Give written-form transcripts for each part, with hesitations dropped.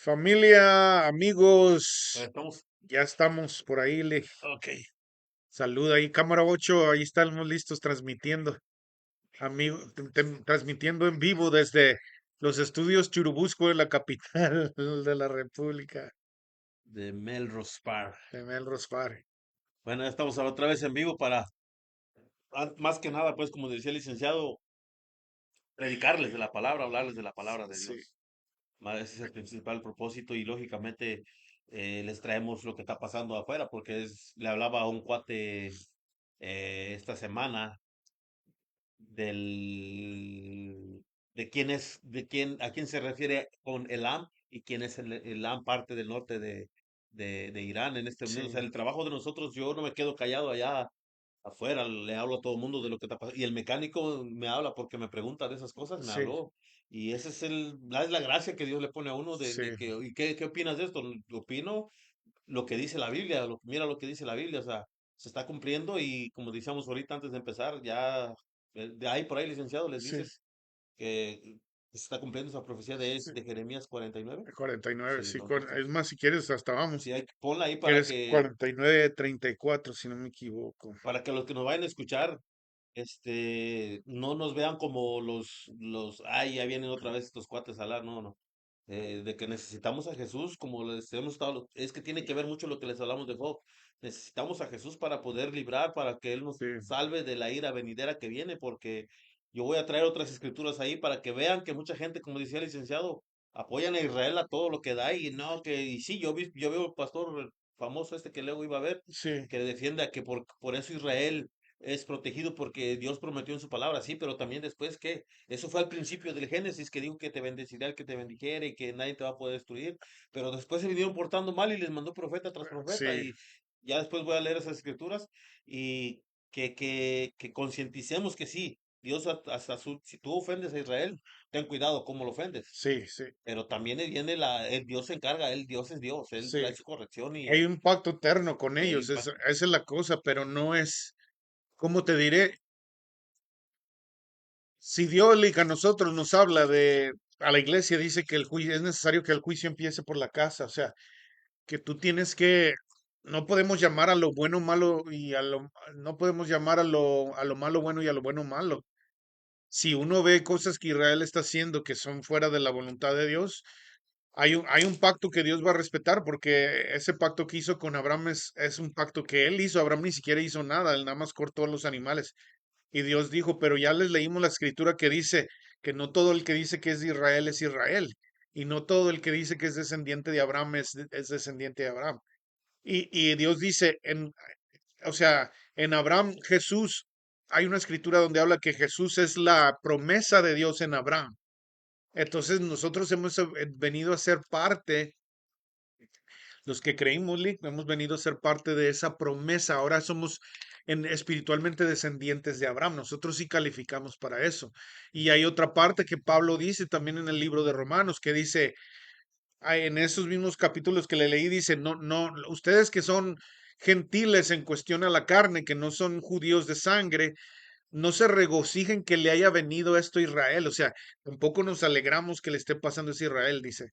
Familia, amigos, Estamos, ya estamos por ahí. ok, Saluda ahí, cámara 8, ahí estamos listos transmitiendo, amigo, transmitiendo en vivo desde los estudios Churubusco de la capital de la República de Melrose Park. de Melrose Park. Bueno, ya estamos otra vez en vivo para, más que nada, pues como decía el licenciado, predicarles de la palabra, hablarles de la palabra de Sí, Dios. Ese es el principal propósito y lógicamente les traemos lo que está pasando afuera, porque le hablaba a un cuate esta semana de quién es, a quién se refiere con Elam y quién es el Elam parte del norte de Irán en este momento. O sea, sí, el trabajo de nosotros, yo no me quedo callado allá afuera, le hablo a todo el mundo de lo que está pasando. Y el mecánico me habla porque me pregunta de esas cosas, me sí, habló. Y esa es la gracia que Dios le pone a uno de sí, que, ¿y qué opinas de esto? Opino lo que dice la Biblia, mira lo que dice la Biblia, o sea, se está cumpliendo y como decíamos ahorita antes de empezar, ya de ahí por ahí, licenciado, les sí, dices que se está cumpliendo esa profecía sí. de Jeremías 49. 49, Sí, sí, no, es entonces, más, si quieres, hasta vamos. sí, ponla ahí Que es 49:34, si no me equivoco. para que los que nos vayan a escuchar, no nos vean como ay, ya vienen otra vez estos cuates a hablar, no, no. De que necesitamos a Jesús, como les hemos estado, es que tiene que ver mucho lo que les hablamos de Job. Necesitamos a Jesús para poder librar, para que Él nos Sí, salve de la ira venidera que viene, porque yo voy a traer otras escrituras ahí para que vean que mucha gente, como decía el licenciado, apoyan a Israel a todo lo que da y no, y sí, yo veo el pastor famoso que luego iba a ver, sí, que defiende a que por eso Israel es protegido porque Dios prometió en su palabra, sí, pero también después que eso fue al principio del Génesis que dijo que te bendecirá el que te bendijere y que nadie te va a poder destruir, pero después se vinieron portando mal y les mandó profeta tras profeta sí, y ya después voy a leer esas escrituras y que concienticemos que sí, Dios si tú ofendes a Israel, ten cuidado cómo lo ofendes, sí, sí, pero también viene el Dios se encarga, Dios es Dios, Él sí. trae su corrección Hay un pacto eterno con y hay ellos, impacto. esa es la cosa, pero no es, ¿cómo te diré? Si Dios a nosotros nos habla a la iglesia dice que el juicio, es necesario que el juicio empiece por la casa, o sea, que tú tienes no podemos llamar a lo bueno malo no podemos llamar a lo malo bueno y a lo bueno malo. Si uno ve cosas que Israel está haciendo que son fuera de la voluntad de Dios, hay un pacto que Dios va a respetar, porque ese pacto que hizo con Abraham es un pacto que él hizo. Abraham ni siquiera hizo nada, él nada más cortó los animales. Y Dios dijo, pero ya les leímos la escritura que dice que no todo el que dice que es Israel, y no todo el que dice que es descendiente de Abraham es descendiente de Abraham. Y Dios dice, o sea, en Abraham, Jesús, hay una escritura donde habla que Jesús es la promesa de Dios en Abraham. Entonces nosotros hemos venido a ser parte, los que creímos, Lick, hemos venido a ser parte de esa promesa. Ahora somos espiritualmente descendientes de Abraham. Nosotros sí calificamos para eso. Y hay otra parte que Pablo dice también en el libro de Romanos, que dice, en esos mismos capítulos que le leí, dice, no, no, ustedes que son gentiles en cuestión a la carne, que no son judíos de sangre, no se regocijen que le haya venido esto a Israel, o sea, tampoco nos alegramos que le esté pasando eso a Israel, dice,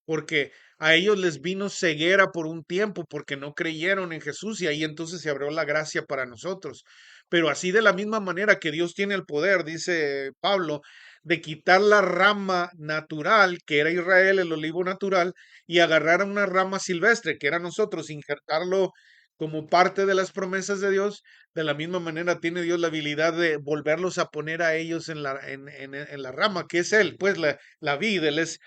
porque a ellos les vino ceguera por un tiempo, porque no creyeron en Jesús y ahí entonces se abrió la gracia para nosotros. Pero así de la misma manera que Dios tiene el poder, dice Pablo, de quitar la rama natural, que era Israel, el olivo natural, y agarrar a una rama silvestre, que era nosotros, injertarlo como parte de las promesas de Dios, de la misma manera tiene Dios la habilidad de volverlos a poner a ellos en la rama, que es Él, pues la vid, Él es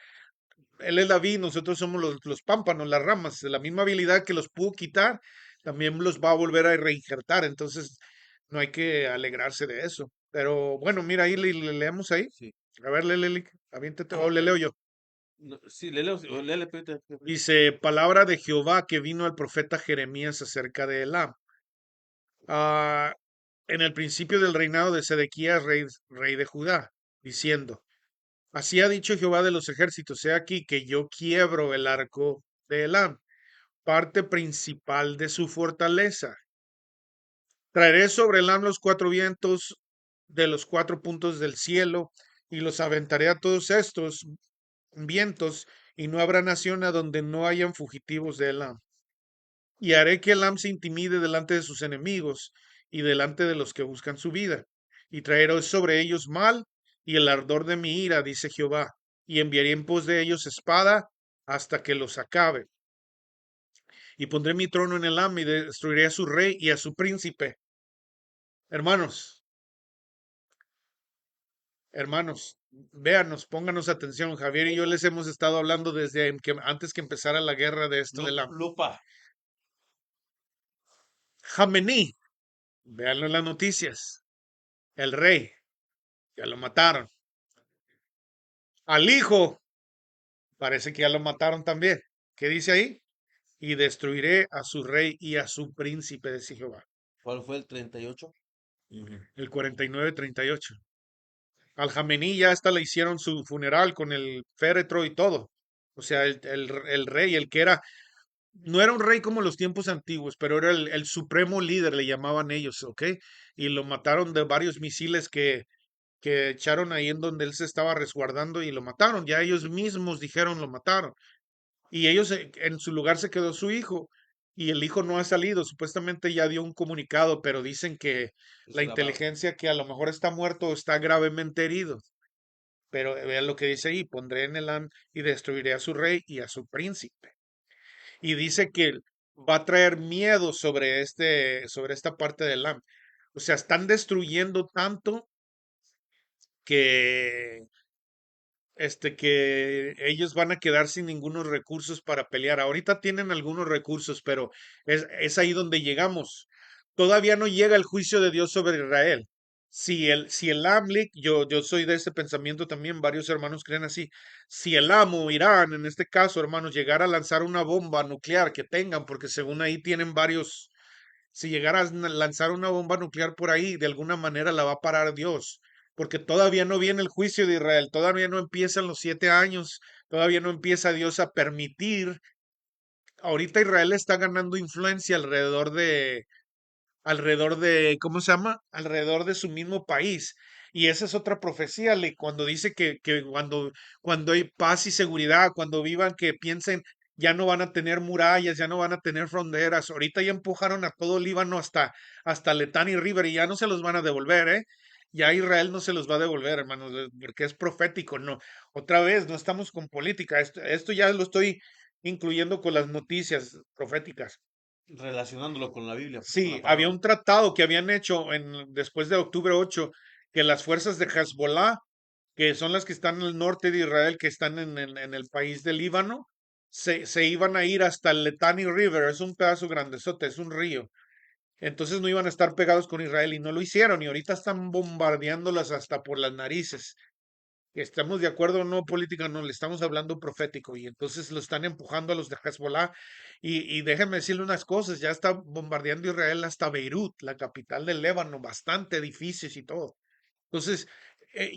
la vid, nosotros somos los pámpanos, las ramas, de la misma habilidad que los pudo quitar, también los va a volver a reinjertar, entonces no hay que alegrarse de eso. Pero bueno, mira, ahí le leemos ahí. Sí. A ver, Lele, aviéntate, o Ah, le leo yo. no, sí, léele, Dice, palabra de Jehová que vino al profeta Jeremías acerca de Elam. Ah, en el principio del reinado de Sedequías, rey de Judá, diciendo, así ha dicho Jehová de los ejércitos, he aquí que yo quiebro el arco de Elam, parte principal de su fortaleza. Traeré sobre Elam los cuatro vientos de los cuatro puntos del cielo y los aventaré a todos estos vientos y no habrá nación a donde no hayan fugitivos de Elam. Y haré que Elam se intimide delante de sus enemigos y delante de los que buscan su vida. Y traeré sobre ellos mal y el ardor de mi ira, dice Jehová, y enviaré en pos de ellos espada hasta que los acabe. Y pondré mi trono en Elam y destruiré a su rey y a su príncipe. Hermanos, hermanos, véanos, pónganos atención. Javier y yo les hemos estado hablando desde que, antes que empezara la guerra de esto de la Lupa. Jamení. Véanlo en las noticias. El rey, ya lo mataron. Al hijo, parece que ya lo mataron también. ¿Qué dice ahí? Y destruiré a su rey y a su príncipe, dice Jehová. ¿Cuál fue el 38? Ujú. El 49-38. Al Jamení ya hasta le hicieron su funeral con el féretro y todo. O sea, el rey, el que era, no era un rey como los tiempos antiguos, pero era el supremo líder, le llamaban ellos, ¿ok? Y lo mataron de varios misiles que echaron ahí en donde él se estaba resguardando y lo mataron. Ya ellos mismos dijeron lo mataron. Y ellos, en su lugar se quedó su hijo. Y el hijo no ha salido. Supuestamente ya dio un comunicado, pero dicen que Es la grabado. inteligencia que a lo mejor está muerto o está gravemente herido. Pero vean lo que dice ahí, pondré en Elam y destruiré a su rey y a su príncipe. Y dice que va a traer miedo sobre esta parte de Elam. O sea, están destruyendo tanto que que ellos van a quedar sin ningunos recursos para pelear. Ahorita tienen algunos recursos, pero es ahí donde llegamos. Todavía no llega el juicio de Dios sobre Israel. Si el AMLIC, yo soy de ese pensamiento también, varios hermanos creen así. Si el amo, Irán, en este caso, hermanos, llegara a lanzar una bomba nuclear que tengan, porque según ahí tienen varios, si llegaras a lanzar una bomba nuclear por ahí, de alguna manera la va a parar Dios, porque todavía no viene el juicio de Israel, todavía no empiezan los 7 años, todavía no empieza Dios a permitir. Ahorita Israel está ganando influencia ¿cómo se llama? Alrededor de su mismo país. Y esa es otra profecía, cuando dice que cuando hay paz y seguridad, cuando vivan, que piensen, ya no van a tener murallas, ya no van a tener fronteras. Ahorita ya empujaron a todo Líbano hasta Letani River y ya no se los van a devolver, ¿eh? Ya Israel no se los va a devolver, hermanos, porque es profético, no. Otra vez, no estamos con política, esto ya lo estoy incluyendo con las noticias proféticas. Relacionándolo con la Biblia, pues, con la Sí, había palabra. un tratado que habían hecho después de octubre 8, que las fuerzas de Hezbollah, que son las que están en el norte de Israel, que están en el país del Líbano, se iban a ir hasta el Litani River, es un pedazo grandezote, es un río. Entonces no iban a estar pegados con Israel y no lo hicieron y ahorita están bombardeándolas hasta por las narices. Estamos de acuerdo o no política, no, le estamos hablando profético y entonces lo están empujando a los de Hezbollah y déjenme decirle unas cosas, ya está bombardeando Israel hasta Beirut, la capital del Líbano, bastante edificios y todo. Entonces,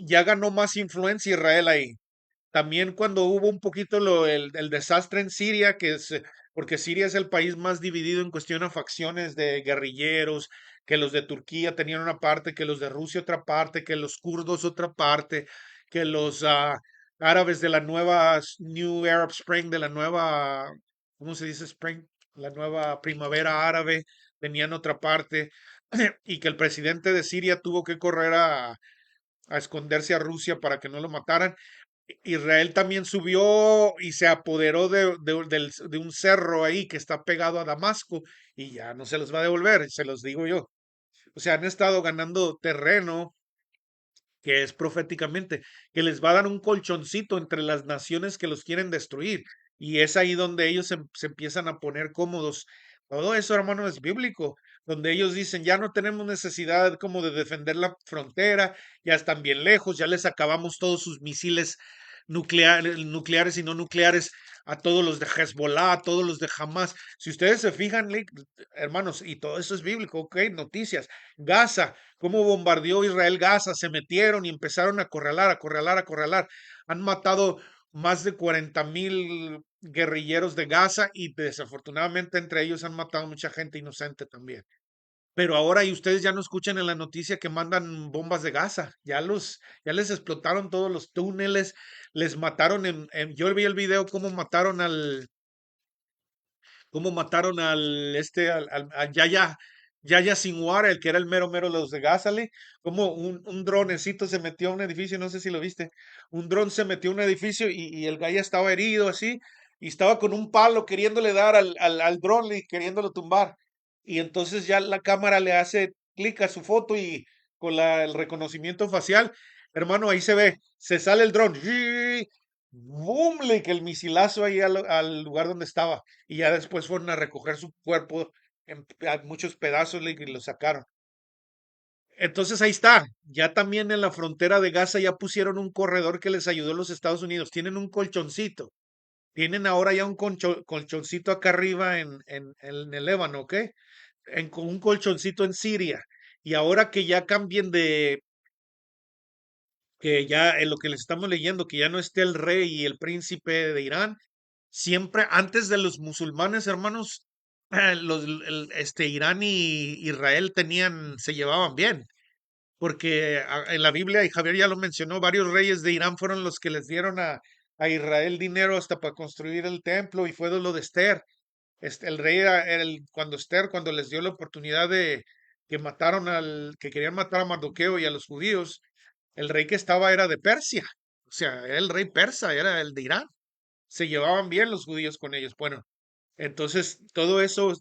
ya ganó más influencia Israel ahí. También cuando hubo un poquito el desastre en Siria, porque Siria es el país más dividido en cuestión a facciones de guerrilleros, que los de Turquía tenían una parte, que los de Rusia otra parte, que los kurdos otra parte, que los árabes de la nueva New Arab Spring, de la nueva, ¿cómo se dice Spring? La nueva primavera árabe, tenían otra parte, y que el presidente de Siria tuvo que correr a esconderse a Rusia para que no lo mataran. Israel también subió y se apoderó de un cerro ahí que está pegado a Damasco y ya no se los va a devolver, se los digo yo. O sea, han estado ganando terreno que es proféticamente, que les va a dar un colchoncito entre las naciones que los quieren destruir. Y es ahí donde ellos se empiezan a poner cómodos. Todo eso, hermano, es bíblico, donde ellos dicen, ya no tenemos necesidad como de defender la frontera, ya están bien lejos, ya les acabamos todos sus misiles nucleares y no nucleares a todos los de Hezbollah, a todos los de Hamas. Si ustedes se fijan, hermanos, y todo eso es bíblico, ok, noticias. Gaza, cómo bombardeó Israel Gaza, se metieron y empezaron a acorralar, acorralar, acorralar. Han matado más de 40,000 guerrilleros de Gaza y desafortunadamente entre ellos han matado mucha gente inocente también. pero ahora y ustedes ya no escuchan en la noticia que mandan bombas de Gaza, ya les explotaron todos los túneles, les mataron yo vi el video cómo mataron al Yaya Sinwar, el que era el mero mero de los de Gazale, como un dronecito se metió a un edificio, no sé si lo viste, un dron se metió a un edificio y el gallo estaba herido así, y estaba con un palo queriéndole dar al dron y queriéndolo tumbar. Y entonces ya la cámara le hace clic a su foto y con el reconocimiento facial, hermano, ahí se ve, se sale el dron, ¡boom! Le que el misilazo ahí al lugar donde estaba y ya después fueron a recoger su cuerpo a muchos pedazos y lo sacaron. Entonces ahí está, ya también en la frontera de Gaza ya pusieron un corredor que les ayudó a los Estados Unidos, tienen un colchoncito, tienen ahora ya un colchoncito acá arriba en el Líbano, ¿ok? Con un colchoncito en Siria. Y ahora que ya cambien que ya en lo que les estamos leyendo, que ya no esté el rey y el príncipe de Irán, siempre antes de los musulmanes, hermanos, Irán y Israel se llevaban bien, porque en la Biblia, y Javier ya lo mencionó, varios reyes de Irán fueron los que les dieron a Israel dinero hasta para construir el templo, y fue de lo de Esther. El rey cuando Esther, cuando les dio la oportunidad de que querían matar a Mardoqueo y a los judíos, el rey que estaba era de Persia, o sea, era el rey persa, era el de Irán. Se llevaban bien los judíos con ellos. Bueno, entonces todo eso,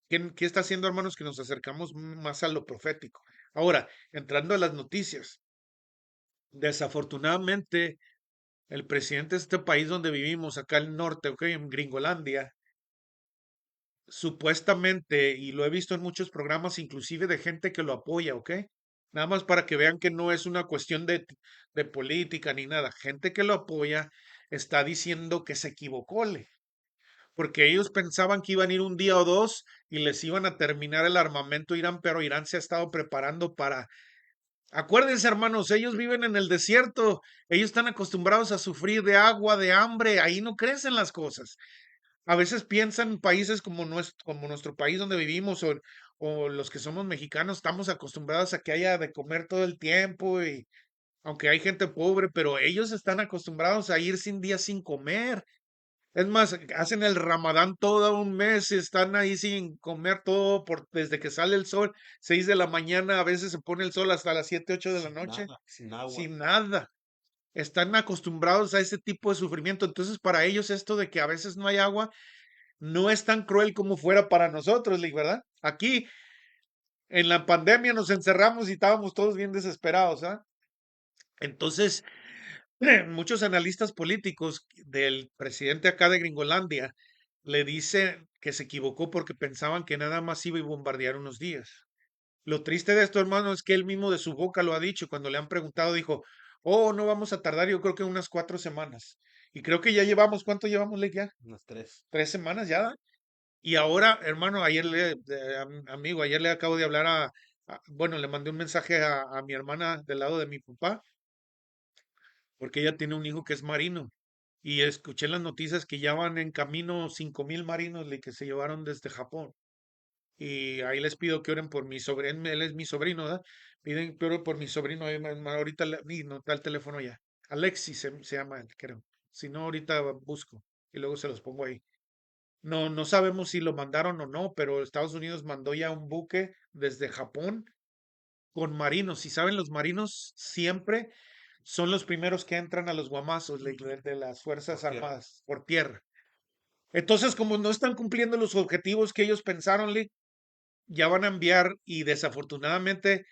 ¿qué está haciendo, hermanos? Que nos acercamos más a lo profético. Ahora, entrando a las noticias, desafortunadamente, el presidente de este país donde vivimos, acá al norte, ok, en Gringolandia, supuestamente, y lo he visto en muchos programas, inclusive de gente que lo apoya, ¿ok? Nada más para que vean que no es una cuestión de política ni nada. Gente que lo apoya está diciendo que se equivocó, porque ellos pensaban que iban a ir un día o dos y les iban a terminar el armamento a Irán, pero Irán se ha estado preparando para... Acuérdense, hermanos, ellos viven en el desierto, ellos están acostumbrados a sufrir de agua, de hambre, ahí no crecen las cosas. A veces piensan países como nuestro país donde vivimos o los que somos mexicanos, estamos acostumbrados a que haya de comer todo el tiempo y aunque hay gente pobre, pero ellos están acostumbrados a ir sin días sin comer. Es más, hacen el Ramadán todo un mes, están ahí sin comer todo desde que sale el sol, 6 de la mañana, a veces se pone el sol hasta las 7, 8 de la Sin noche, nada, sin agua. sin nada. Están acostumbrados a ese tipo de sufrimiento. Entonces, para ellos esto de que a veces no hay agua no es tan cruel como fuera para nosotros, ¿verdad? Aquí en la pandemia nos encerramos y estábamos todos bien desesperados, ¿ah? Entonces, muchos analistas políticos del presidente acá de Gringolandia le dicen que se equivocó porque pensaban que nada más iba a bombardear unos días. Lo triste de esto, hermano, es que él mismo de su boca lo ha dicho. Cuando le han preguntado, dijo, oh, no vamos a tardar, yo creo que unas 4 semanas. Y creo que ya llevamos, ¿cuánto llevamos, ya? Unas tres. 3 semanas ya. Y ahora, hermano, amigo, ayer le acabo de hablar bueno, le mandé un mensaje a mi hermana del lado de mi papá, porque ella tiene un hijo que es marino. Y escuché en las noticias que ya van en camino 5,000 marinos que se llevaron desde Japón. Y ahí les pido que oren por mi sobrino, él es mi sobrino, ¿verdad? Piden que oren por mi sobrino, ahorita no está el teléfono ya. Alexis se llama él, creo. Si no, ahorita busco y luego se los pongo ahí. No, no sabemos si lo mandaron o no, pero Estados Unidos mandó ya un buque desde Japón con marinos. Y saben, los marinos siempre son los primeros que entran a los guamazos de las Por Fuerzas tierra. Armadas por tierra. Entonces, como no están cumpliendo los objetivos que ellos pensaron, ya van a enviar y desafortunadamente,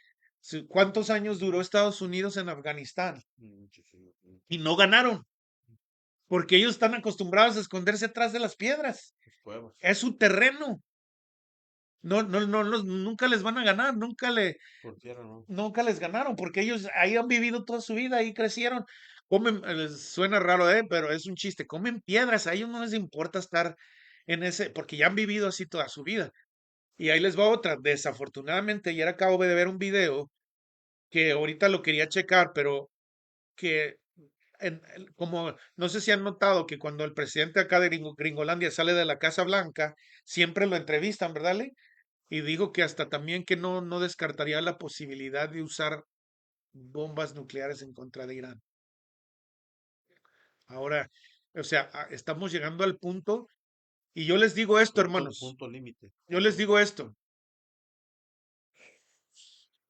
¿cuántos años duró Estados Unidos en Afganistán? Muchísimo. Y no ganaron, porque ellos están acostumbrados a esconderse atrás de las piedras. Los cuevas. Es su terreno. No, no, no, nunca les van a ganar, Por tierra, no. nunca les ganaron, porque ellos ahí han vivido toda su vida, ahí crecieron. Comen, suena raro, pero es un chiste, comen piedras, a ellos no les importa estar en ese, porque ya han vivido así toda su vida. Y ahí les va otra. Desafortunadamente, ayer acabo de ver un video que ahorita lo quería checar, pero que como no sé si han notado que cuando el presidente acá de Gringolandia sale de la Casa Blanca, siempre lo entrevistan, ¿verdad, Lee? y dijo que hasta también que no descartaría la posibilidad de usar bombas nucleares en contra de Irán. Ahora, o sea, estamos llegando al punto, y yo les digo esto, punto, hermanos, punto límite. yo les digo esto,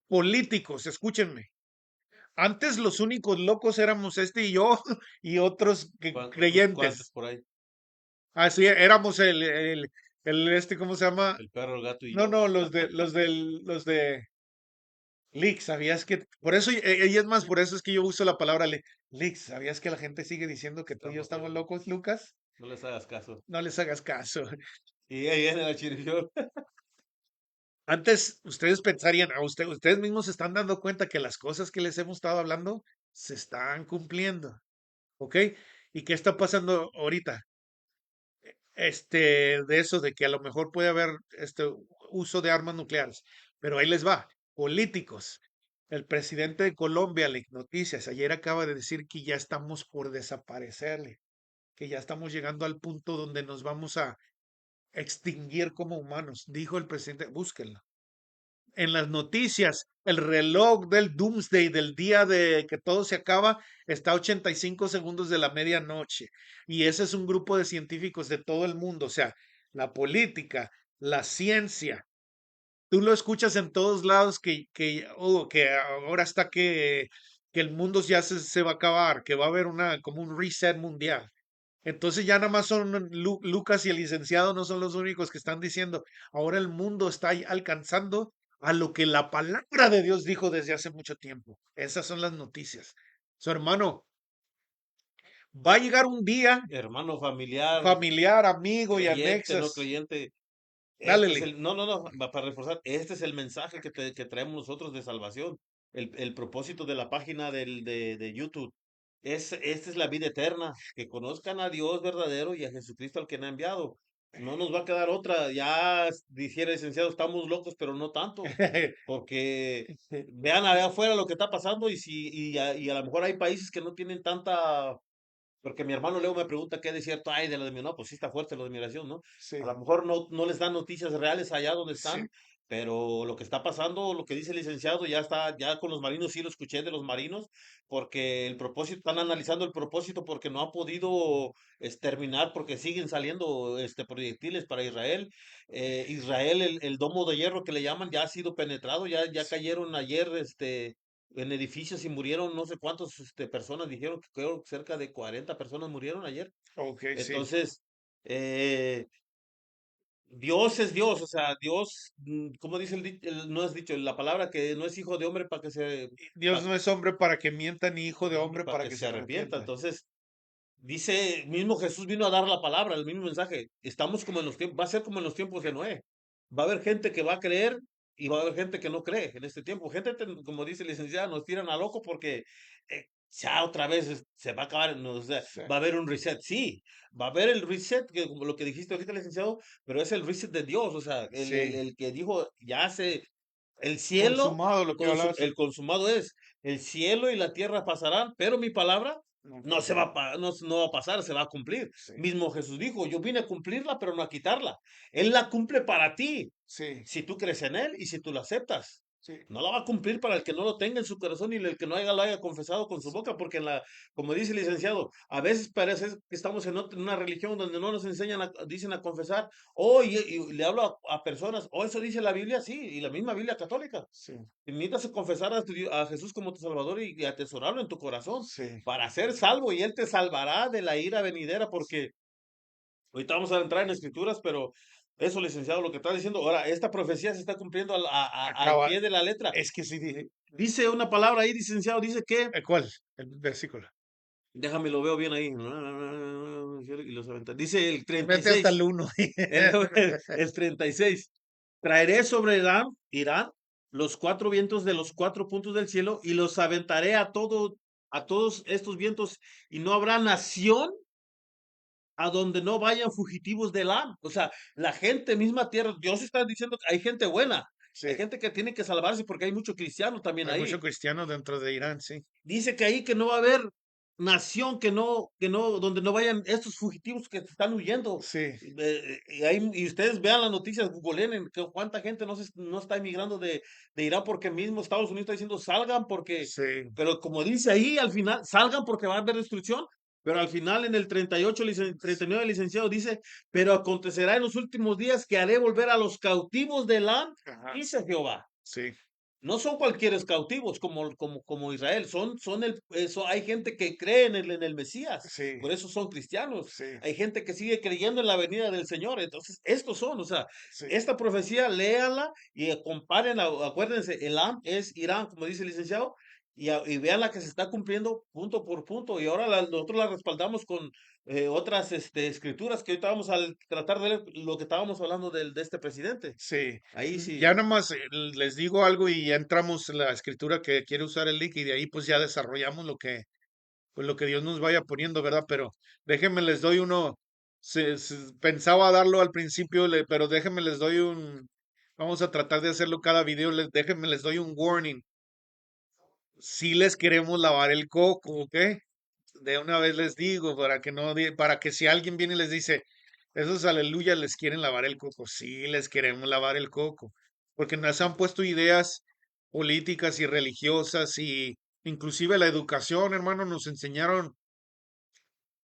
políticos, escúchenme. Antes los únicos locos éramos este y yo y otros ¿Cuántos creyentes. por ahí? Así éramos ¿cómo se llama? El perro, el gato y No, yo. no, los de leaks. ¿Sabías que? Por eso, y es más, por eso es que yo uso la palabra leaks. ¿Sabías que la gente sigue diciendo que tú y yo Estamos estamos locos. locos, Lucas? No les hagas caso. No les hagas caso. Y ahí viene la chiripión. Antes ustedes pensarían, ustedes mismos se están dando cuenta que las cosas que les hemos estado hablando se están cumpliendo, ¿ok? ¿Y qué está pasando ahorita? De eso, de que a lo mejor puede haber uso de armas nucleares. Pero ahí les va, políticos. El presidente de Colombia, Noticias, ayer acaba de decir que ya estamos por desaparecerle, que ya estamos llegando al punto donde nos vamos a extinguir como humanos. Dijo el presidente, búsquenlo. En las noticias, el reloj del doomsday, del día de que todo se acaba, está a 85 segundos de la medianoche. Y ese es un grupo de científicos de todo el mundo, o sea, la política, la ciencia. Tú lo escuchas en todos lados que ahora está que el mundo ya se va a acabar, que va a haber como un reset mundial. Entonces ya nada más son Lucas y el licenciado no son los únicos que están diciendo, ahora el mundo está alcanzando a lo que la palabra de Dios dijo desde hace mucho tiempo. Esas son las noticias. Su hermano, va a llegar un día Hermano familiar, familiar, amigo y creyente, no anexas. creyente. Dálele. No, para reforzar, este es el mensaje que traemos nosotros de salvación. El propósito de la página de YouTube. Esta es la vida eterna, que conozcan a Dios verdadero y a Jesucristo al que me ha enviado. No nos va a quedar otra. Ya dijera el licenciado, estamos locos, pero no tanto. Porque vean allá afuera lo que está pasando y a lo mejor hay países que no tienen tanta porque mi hermano Leo me pregunta qué desierto hay de lo de mi, no, pues sí está fuerte lo de migración, ¿no? A Sí, lo mejor no les dan noticias reales allá donde sí, están, pero lo que está pasando, lo que dice el licenciado, ya está, ya con los marinos, sí lo escuché de los marinos, porque el propósito, están analizando el propósito porque no han podido terminar, porque siguen saliendo proyectiles para Israel. Israel, el domo de hierro que le llaman, ya ha sido penetrado, ya sí. cayeron ayer, en edificios y murieron no sé cuántas personas, dijeron que creo cerca de 40 personas murieron ayer. Ok, sí. Entonces, Dios es Dios, o sea, Dios, como dice no es dicho, la palabra que no es hijo de hombre Dios pa- no es hombre para que mienta, ni hijo de hombre para para que que se se arrepienta. arrepienta. Entonces, dice, mismo Jesús vino a dar la palabra, el mismo mensaje. Estamos como en los tiempos, va a ser como en los tiempos de Noé. Va a haber gente que va a creer y va a haber gente que no cree en este tiempo. Gente, como dice el licenciado, nos tiran a loco porque ya otra vez se va a acabar, no, o sea, Sí, va a haber un reset. Sí, va a haber el reset, que como lo que dijiste ahorita, licenciado, pero es el reset de Dios, o sea, sí. el que dijo, el cielo, Consumado lo que hablabas. el consumado es, el cielo y la tierra pasarán, pero mi palabra No no se va pasará. a, no va a pasar, se va a cumplir. Sí, Mismo Jesús dijo, yo vine a cumplirla, pero no a quitarla. Él la cumple para ti, sí, si tú crees en Él y si tú lo aceptas. sí. No la va a cumplir para el que no lo tenga en su corazón y el que no lo haya confesado con su boca, porque como dice el licenciado, a veces parece que estamos en una religión donde no nos enseñan, dicen a confesar, y le hablo a personas, eso dice la Biblia, sí, y la misma Biblia católica. Sí, Y necesitas confesar a Jesús como tu Salvador y atesorarlo en tu corazón sí. para ser salvo y Él te salvará de la ira venidera porque ahorita vamos a entrar en escrituras, pero eso, licenciado, lo que está diciendo, ahora, esta profecía se está cumpliendo al Acaba. pie de la letra. Es que sí dije. Dice una palabra ahí, licenciado, dice que, ¿Cuál? El versículo. déjame, lo veo bien ahí, y los aventa. Dice el Vete hasta 36, el uno. el, el 36, traeré sobre Irán los cuatro vientos de los cuatro puntos del cielo y los aventaré a todos estos vientos y no habrá nación a donde no vayan fugitivos del ham. O sea, la gente misma tierra, Dios está diciendo que hay gente buena, hay Sí, gente que tiene que salvarse porque hay mucho cristiano también hay ahí. muchos cristianos dentro de Irán, sí. Dice que ahí que no va a haber, nación donde no vayan estos fugitivos que están huyendo. Sí, Y ustedes vean las noticias, googleen cuánta gente no está emigrando de Irán porque mismo Estados Unidos está diciendo salgan sí, pero como dice ahí al final, salgan porque va a haber destrucción. Pero al final en el 38, 39 licenciado dice, pero acontecerá en los últimos días que haré volver a los cautivos de Elán, ajá, dice Jehová. sí, No son cualquier cautivos como Israel, hay gente que cree en el Mesías, sí, por eso son cristianos. sí, Hay gente que sigue creyendo en la venida del Señor. Entonces, estos son, o sea, sí, esta profecía, léanla y comparen, acuérdense, Elam es Irán, como dice el licenciado, y vean la que se está cumpliendo punto por punto. Y ahora nosotros la respaldamos con otras escrituras que ahorita vamos a tratar de leer lo que estábamos hablando de este presidente. sí. Ahí sí, Ya nomás les digo algo y ya entramos en la escritura que quiere usar el link y de ahí pues ya desarrollamos pues lo que Dios nos vaya poniendo, ¿verdad? Pero déjenme les doy uno, pensaba darlo al principio, pero déjenme les doy vamos a tratar de hacerlo cada video, déjenme les doy un warning. Si les queremos lavar el coco, ¿ok? De una vez les digo, para que no, para que si alguien viene y les dice, esos aleluyas les quieren lavar el coco, sí les queremos lavar el coco, porque nos han puesto ideas políticas y religiosas y inclusive la educación, hermano, nos enseñaron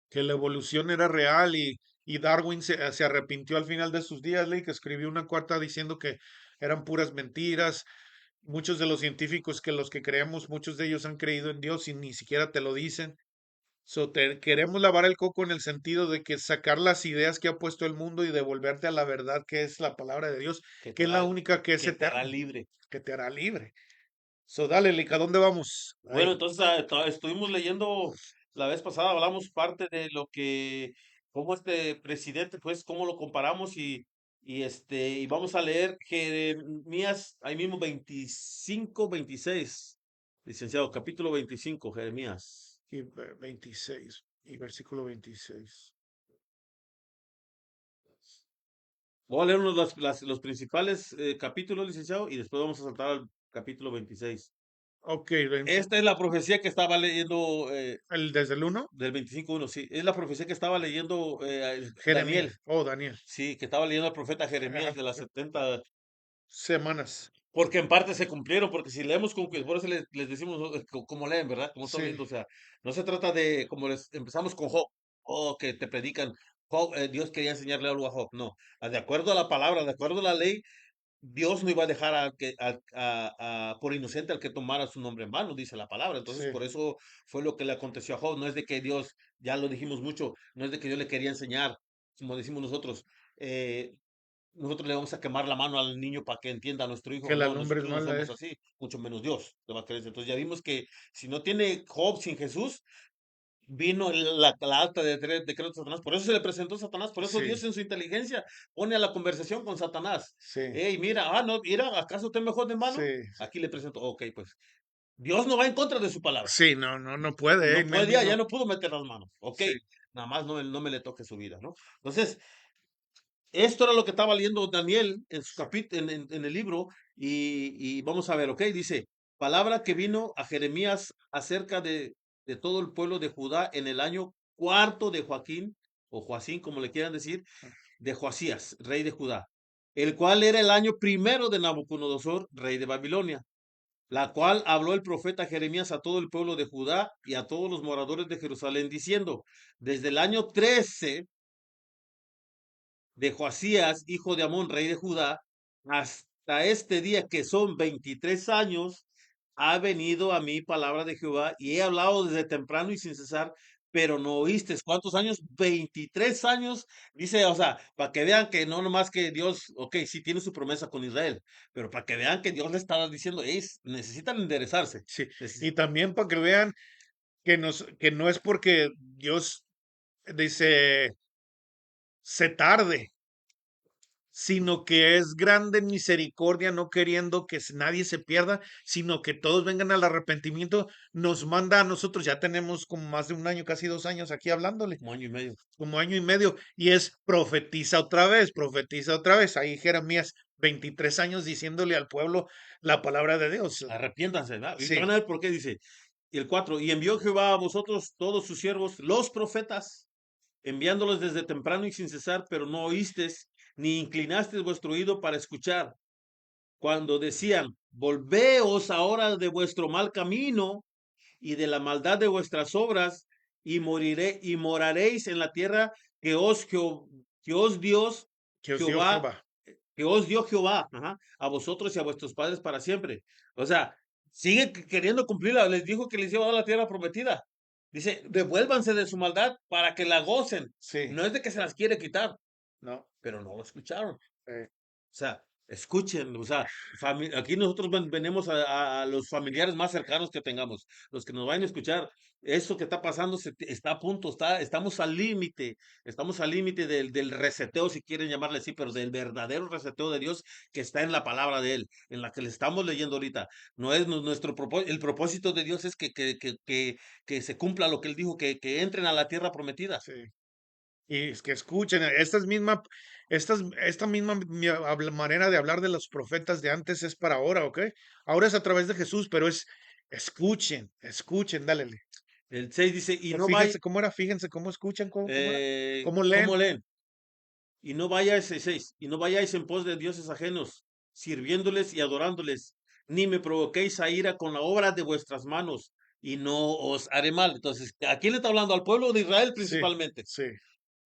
que la evolución era real y Darwin se arrepintió al final de sus días, que escribió una carta diciendo que eran puras mentiras. Muchos de los científicos que los que creemos, muchos de ellos han creído en Dios y ni siquiera te lo dicen. Queremos lavar el coco en el sentido de que sacar las ideas que ha puesto el mundo y devolverte a la verdad que es la palabra de Dios, que que te es la hará, única que es que te hará eterna, libre. que te hará libre. Dale, Lica, ¿dónde vamos? Bueno, Ahí. entonces estuvimos leyendo la vez pasada, hablamos parte de lo que, cómo este presidente, pues, cómo lo comparamos y vamos a leer Jeremías, ahí mismo 25, 26, licenciado, capítulo 25, Jeremías. Y 26, y versículo 26. Voy a leer los principales capítulos, licenciado, y después vamos a saltar al capítulo 26. Ok, Esta es la profecía que estaba leyendo desde el uno. del 25:1, sí, es la profecía que estaba leyendo Jeremías. Daniel. Oh, Daniel. Sí, que estaba leyendo al profeta Ajá, Jeremías de las 70, semanas. porque en parte se cumplieron, porque si leemos con que por eso les decimos cómo leen, ¿verdad? Cómo está Sí, leyendo, o sea, no se trata de como les empezamos con Job, o que te predican, Job, Dios quería enseñarle algo a Job, no, de acuerdo a la palabra, de acuerdo a la ley, Dios no iba a dejar por inocente al que tomara su nombre en vano, dice la palabra. Entonces, sí, por eso fue lo que le aconteció a Job. No es de que Dios, ya lo dijimos mucho, no es de que Dios le quería enseñar, como decimos eh, nosotros le vamos a quemar la mano al niño para que entienda a nuestro hijo. que la No, lumbre es nosotros no mala, somos así, mucho menos Dios le va a querer. Entonces ya vimos que si no tiene Job sin Jesús, vino la acta de decreto de Satanás. Por eso se le presentó Satanás. Por eso Sí, Dios en su inteligencia pone a la conversación con Satanás. sí, Hey, mira, no, mira, ¿acaso te mejor de sí, mano? Aquí le presento, ok, pues Dios no va en contra de su palabra. sí, no, no, no puede, No él puede, ya mismo. no pudo meter las manos. Ok, Sí, nada más no me le toque su vida, ¿no? Entonces, esto era lo que estaba leyendo Daniel en su en el libro, y vamos a ver, ok, dice, palabra que vino a Jeremías acerca de todo el pueblo de Judá en el año cuarto de Joaquín, o Joacín, como le quieran decir, de Joasías, rey de Judá, el cual era el año primero de Nabucodonosor, rey de Babilonia, la cual habló el profeta Jeremías a todo el pueblo de Judá y a todos los moradores de Jerusalén, diciendo, desde el año 13 de Joasías, hijo de Amón, rey de Judá, hasta este día que son 23 años, ha venido a mí palabra de Jehová y he hablado desde temprano y sin cesar, pero no oíste. ¿Cuántos años? 23 años. Dice, o sea, para que vean que no nomás que Dios, ok, sí tiene su promesa con Israel, pero para que vean que Dios le estaba diciendo, necesitan enderezarse. sí. Neces- Y también para que vean que no es porque Dios dice se tarde, sino que es grande en misericordia, no queriendo que nadie se pierda, sino que todos vengan al arrepentimiento, nos manda a nosotros, ya tenemos como más de un año, casi 2 años aquí hablándole, Como año y medio. como año y medio, y es profetiza otra vez, ahí Jeremías 23 años diciéndole al pueblo la palabra de Dios. Arrepiéntanse, ¿verdad? Y Sí, van a ver por qué dice. Y el 4, y envió Jehová a vosotros todos sus siervos, los profetas, enviándolos desde temprano y sin cesar, pero no oísteis, ni inclinasteis vuestro oído para escuchar. Cuando decían, volveos ahora de vuestro mal camino y de la maldad de vuestras obras, y moriré, y moraréis en la tierra que os, que os Dios, que os dio Jehová, Jehová. que os dio Jehová, ajá, a vosotros y a vuestros padres para siempre. O sea, sigue queriendo cumplirla. Les dijo que les iba a dar la tierra prometida. Dice, devuélvanse de su maldad para que la gocen. Sí, No es de que se las quiere quitar, no. pero no lo escucharon. eh, O sea, escuchen, o sea, aquí nosotros venimos a los familiares más cercanos que tengamos, los que nos vayan a escuchar. Esto que está pasando está a punto, estamos al límite del reseteo, si quieren llamarle así, pero del verdadero reseteo de Dios que está en la palabra de Él, en la que le estamos leyendo ahorita. No es nuestro propósito, el propósito de Dios es que se cumpla lo que Él dijo, que entren a la tierra prometida. sí. Y es que escuchen, esta misma manera de hablar de los profetas de antes es para ahora, ¿ok? Ahora es a través de Jesús, pero escuchen, dálele. El 6 dice, y no vaya, Fíjense cómo era, fíjense cómo escuchan, cómo era, cómo ¿cómo leen. leen? Y no vayáis, 6, y no vayáis en pos de dioses ajenos, sirviéndoles y adorándoles, ni me provoquéis a ira con la obra de vuestras manos, y no os haré mal. Entonces, ¿a quién le está hablando? Al pueblo de Israel Sí, principalmente. sí,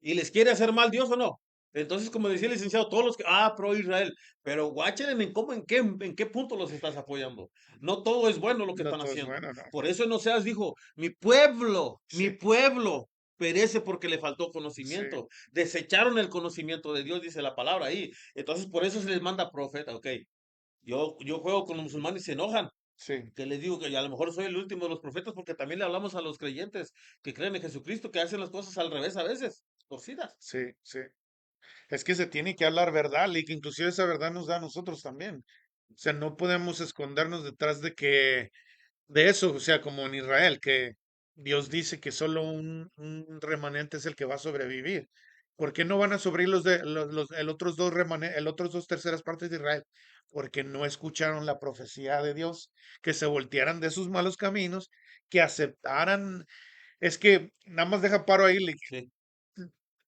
¿Y les quiere hacer mal Dios o no? Entonces, como decía el licenciado, todos los que, pro Israel, pero guachen en cómo, en qué punto los estás apoyando. No todo es bueno lo que no están todo es haciendo. bueno, no. Por eso en Oseas dijo, Sí, mi pueblo perece porque le faltó sí, conocimiento. Desecharon el conocimiento de Dios, dice la palabra ahí. Entonces, por eso se les manda profeta, ok. Yo juego con los musulmanes y se enojan. sí, Que les digo que a lo mejor soy el último de los profetas porque también le hablamos a los creyentes que creen en Jesucristo, que hacen las cosas al revés a veces, torcidas. sí, sí. Es que se tiene que hablar verdad y que inclusive esa verdad nos da a nosotros también. O sea, no podemos escondernos detrás de eso, o sea, como en Israel, que Dios dice que solo un remanente es el que va a sobrevivir. ¿Por qué no van a sobrevivir el otros dos el otros dos terceras partes de Israel? Porque no escucharon la profecía de Dios, que se voltearan de sus malos caminos, que aceptaran. Es que nada más deja paro ahí, Sí.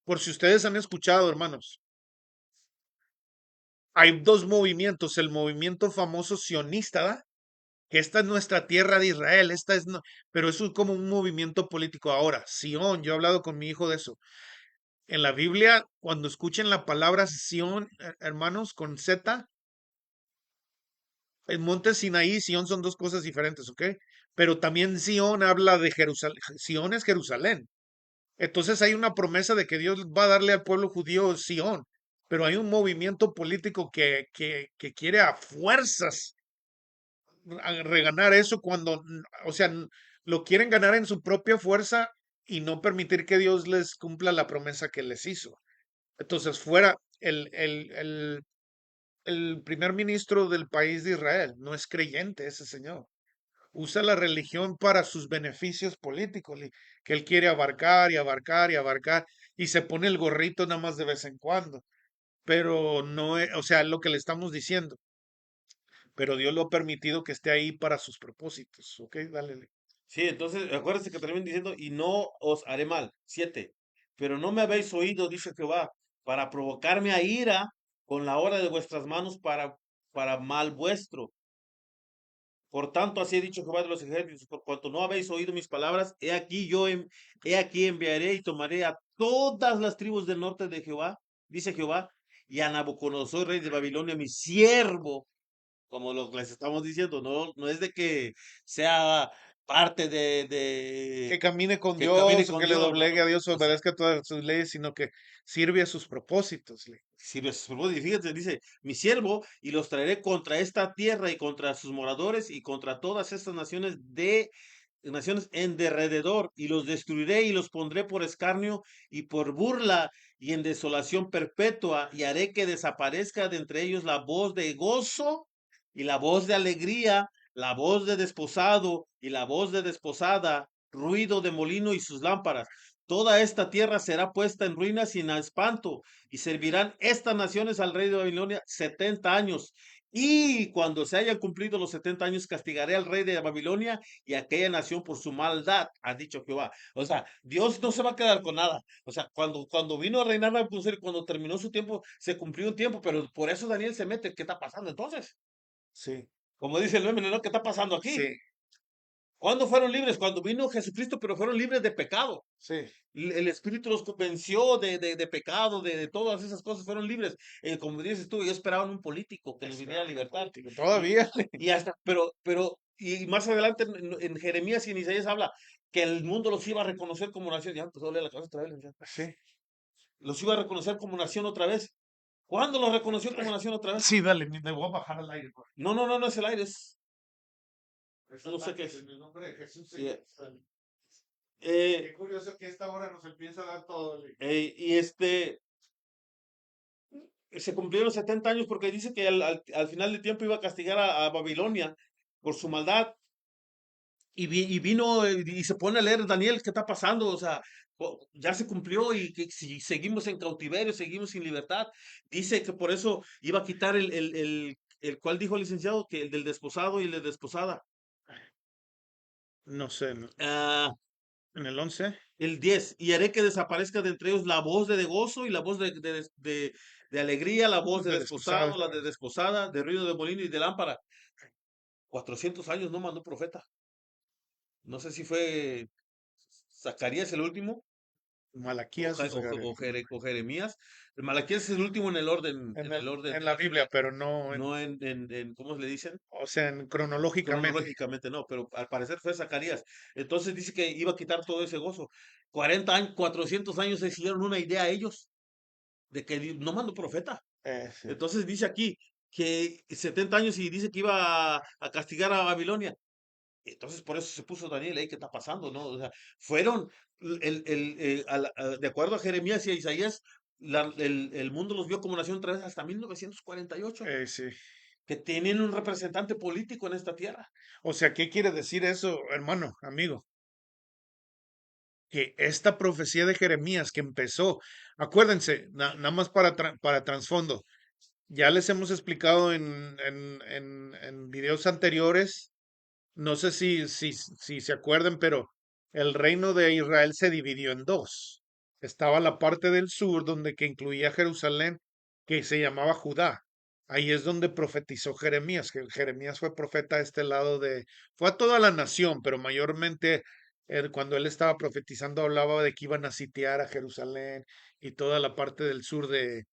por si ustedes han escuchado, hermanos. Hay dos movimientos, el movimiento famoso sionista, ¿verdad? Que esta es nuestra tierra de Israel, esta es, pero eso es como un movimiento político. Ahora, Sión, yo he hablado con mi hijo de eso. En la Biblia, cuando escuchen la palabra Sión, hermanos, con Z, el monte Sinaí y Sión son dos cosas diferentes, ¿ok? Pero también Sión habla de Jerusalén, Sión es Jerusalén. Entonces hay una promesa de que Dios va a darle al pueblo judío Sión, pero hay un movimiento político que quiere a fuerzas reganar eso cuando, o sea, lo quieren ganar en su propia fuerza y no permitir que Dios les cumpla la promesa que les hizo. Entonces, fuera el primer ministro del país de Israel, no es creyente ese señor. Usa la religión para sus beneficios políticos, que él quiere abarcar y abarcar y abarcar, y se pone el gorrito nada más de vez en cuando. Pero no, o sea, lo que le estamos diciendo, pero Dios lo ha permitido que esté ahí para sus propósitos. Ok, dale. Sí, entonces acuérdense que termina diciendo, y no os haré mal. 7. Pero no me habéis oído, dice Jehová, para provocarme a ira con la obra de vuestras manos para mal vuestro. Por tanto, así he dicho Jehová de los ejércitos, por cuanto no habéis oído mis palabras, he aquí enviaré y tomaré a todas las tribus del norte de Jehová, dice Jehová, y a Nabucodonosor, rey de Babilonia, mi siervo, como lo que les estamos diciendo, no es de que sea parte Que camine con que camine Dios o con que le Dios, no, doblegue no, a Dios, o sea, obedezca todas sus leyes, sino que sirve a sus propósitos. si y fíjate, dice, mi siervo, y los traeré contra esta tierra y contra sus moradores y contra todas estas naciones en derredor, y los destruiré y los pondré por escarnio y por burla y en desolación perpetua, y haré que desaparezca de entre ellos la voz de gozo y la voz de alegría, la voz de desposado y la voz de desposada, ruido de molino y sus lámparas. Toda esta tierra será puesta en ruinas y en espanto, y servirán estas naciones al rey de Babilonia 70 años. Y cuando se hayan cumplido los 70 años, castigaré al rey de Babilonia y a aquella nación por su maldad, ha dicho Jehová. O sea, Dios no se va a quedar con nada. O sea, cuando vino a reinar Nabucodonosor, cuando terminó su tiempo, se cumplió un tiempo, pero por eso Daniel se mete. ¿Qué está pasando entonces? Sí, Como dice el meme, ¿no? ¿Qué está pasando aquí? sí, ¿Cuándo fueron libres? Cuando vino Jesucristo, pero fueron libres de pecado. sí. El Espíritu los convenció de pecado, de todas esas cosas, fueron libres. Como dices tú, ellos esperaban un político que les viniera a Espérame, libertar. político, Y, todavía. y hasta, y más adelante en Jeremías y en Isaías habla que el mundo los iba a reconocer como nación. Ya empezó a leer la cabeza otra vez. Ya. Sí, Los iba a reconocer como nación otra vez. ¿Cuándo los reconoció como nación otra vez? sí, dale, me voy a bajar al aire, por No, no, no, no es el aire, es no sé qué ataques es. en el nombre de Jesús. Sí, Qué eh, curioso que a esta hora nos empieza a dar todo. y se cumplieron 70 años porque dice que al final del tiempo iba a castigar a Babilonia por su maldad. Y vino y se pone a leer Daniel, ¿qué está pasando? O sea, ya se cumplió y que si seguimos en cautiverio, seguimos sin libertad. Dice que por eso iba a quitar el cual dijo el licenciado, que el del desposado y el de desposada. No sé, Ah, en el 11. el 10 y haré que desaparezca de entre ellos la voz de gozo y la voz de alegría, la voz de De desposada. desposado, la de desposada, de ruido de molino y de lámpara. 400 años no mandó profeta. No sé si fue Zacarías el último Malaquías o o Jeremías. El Malaquías es el último en la Biblia, pero no no ¿cómo le dicen? o sea, cronológicamente. Cronológicamente no, pero al parecer fue Zacarías. Entonces dice que iba a quitar todo ese gozo. 40 años, 400 años se hicieron una idea ellos de que no mandó profeta. Sí. Entonces dice aquí que 70 años y dice que iba a castigar a Babilonia. Entonces, por eso se puso Daniel ahí, ¿qué está pasando? ¿No? O sea, fueron, de acuerdo a Jeremías y a Isaías, el mundo los vio como nación otra vez hasta 1948, Sí. que tienen un representante político en esta tierra. O sea, ¿qué quiere decir eso, hermano, amigo? Que esta profecía de Jeremías que empezó, acuérdense, nada más para trasfondo, ya les hemos explicado en videos anteriores. No sé si se acuerdan, pero el reino de Israel se dividió en dos. Estaba la parte del sur, donde que incluía Jerusalén, que se llamaba Judá. Ahí es donde profetizó Jeremías, que Jeremías fue profeta a este lado fue a toda la nación, pero mayormente cuando él estaba profetizando hablaba de que iban a sitiar a Jerusalén y toda la parte del sur de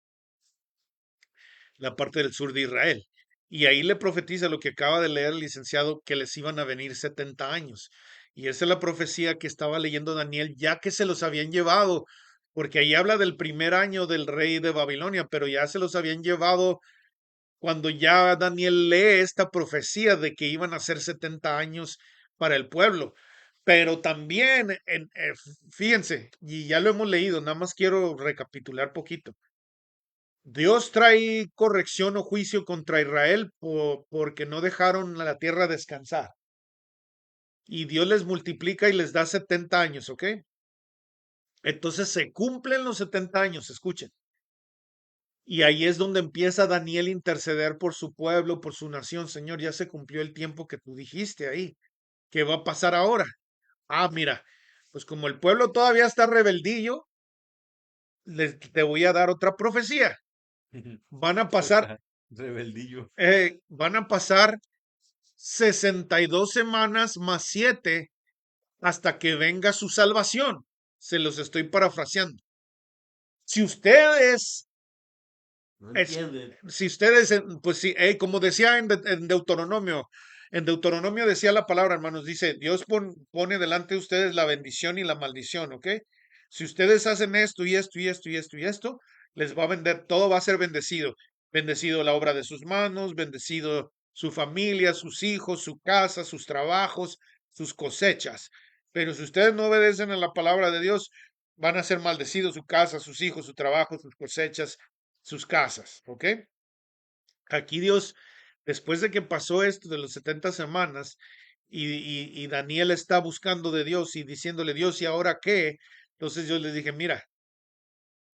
Israel. Y ahí le profetiza lo que acaba de leer el licenciado, que les iban a venir 70 años. Y esa es la profecía que estaba leyendo Daniel, ya que se los habían llevado, porque ahí habla del primer año del rey de Babilonia, pero ya se los habían llevado cuando ya Daniel lee esta profecía de que iban a ser 70 años para el pueblo. Pero también, fíjense, y ya lo hemos leído, nada más quiero recapitular poquito. Dios trae corrección o juicio contra Israel porque no dejaron la tierra descansar. Y Dios les multiplica y les da 70 años, ¿ok? Entonces se cumplen los 70 años, escuchen. Y ahí es donde empieza Daniel a interceder por su pueblo, por su nación. Señor, ya se cumplió el tiempo que tú dijiste ahí. ¿Qué va a pasar ahora? Ah, mira, pues como el pueblo todavía está rebeldillo, te voy a dar otra profecía. Van a pasar, Está rebeldillo. van a pasar 62 semanas más 7 hasta que venga su salvación. Se los estoy parafraseando. Si ustedes, No es- entienden. si ustedes, pues sí, como decía en Deuteronomio decía la palabra, hermanos, dice, Dios pone delante de ustedes la bendición y la maldición, ¿ok? Si ustedes hacen esto y esto y esto y esto y esto, les va a vender, todo va a ser bendecido. Bendecido la obra de sus manos, bendecido su familia, sus hijos, su casa, sus trabajos, sus cosechas. Pero si ustedes no obedecen a la palabra de Dios, van a ser maldecidos su casa, sus hijos, su trabajo, sus cosechas, sus casas, ¿ok? Aquí Dios, después de que pasó esto de los 70 semanas y Daniel está buscando de Dios y diciéndole, Dios, ¿y ahora qué? Entonces yo le dije, mira,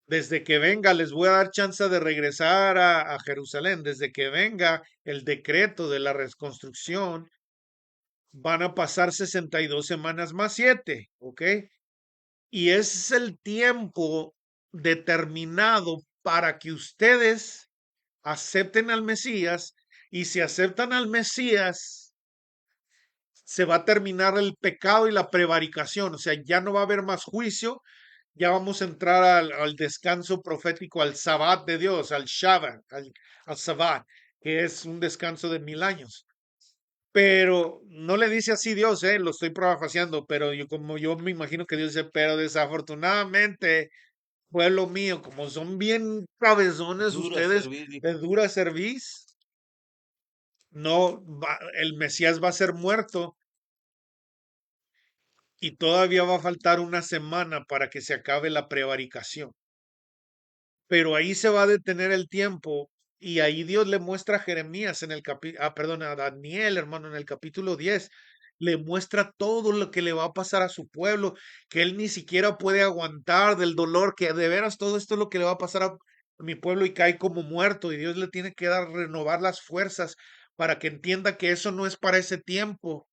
Desde que venga, les voy a dar chance de regresar a Jerusalén. Desde que venga el decreto de la reconstrucción, van a pasar 62 semanas más 7, ¿ok? Y ese es el tiempo determinado para que ustedes acepten al Mesías. Y si aceptan al Mesías, se va a terminar el pecado y la prevaricación. O sea, ya no va a haber más juicio. Ya vamos a entrar al descanso profético, al Sabbat de Dios, al Shabbat, al Sabbat, que es un descanso de 1000 años. Pero no le dice así Dios, lo estoy profaseando, pero yo me imagino que Dios dice, pero desafortunadamente, pueblo mío, como son bien cabezones Duro ustedes, servir, de dijo. dura cerviz, no el Mesías va a ser muerto y todavía va a faltar una semana para que se acabe la prevaricación. Pero ahí se va a detener el tiempo y ahí Dios le muestra a Jeremías en el perdón, a Daniel, hermano, en el capítulo 10, le muestra todo lo que le va a pasar a su pueblo, que él ni siquiera puede aguantar del dolor, que de veras todo esto es lo que le va a pasar a mi pueblo y cae como muerto y Dios le tiene que dar, renovar las fuerzas para que entienda que eso no es para ese tiempo.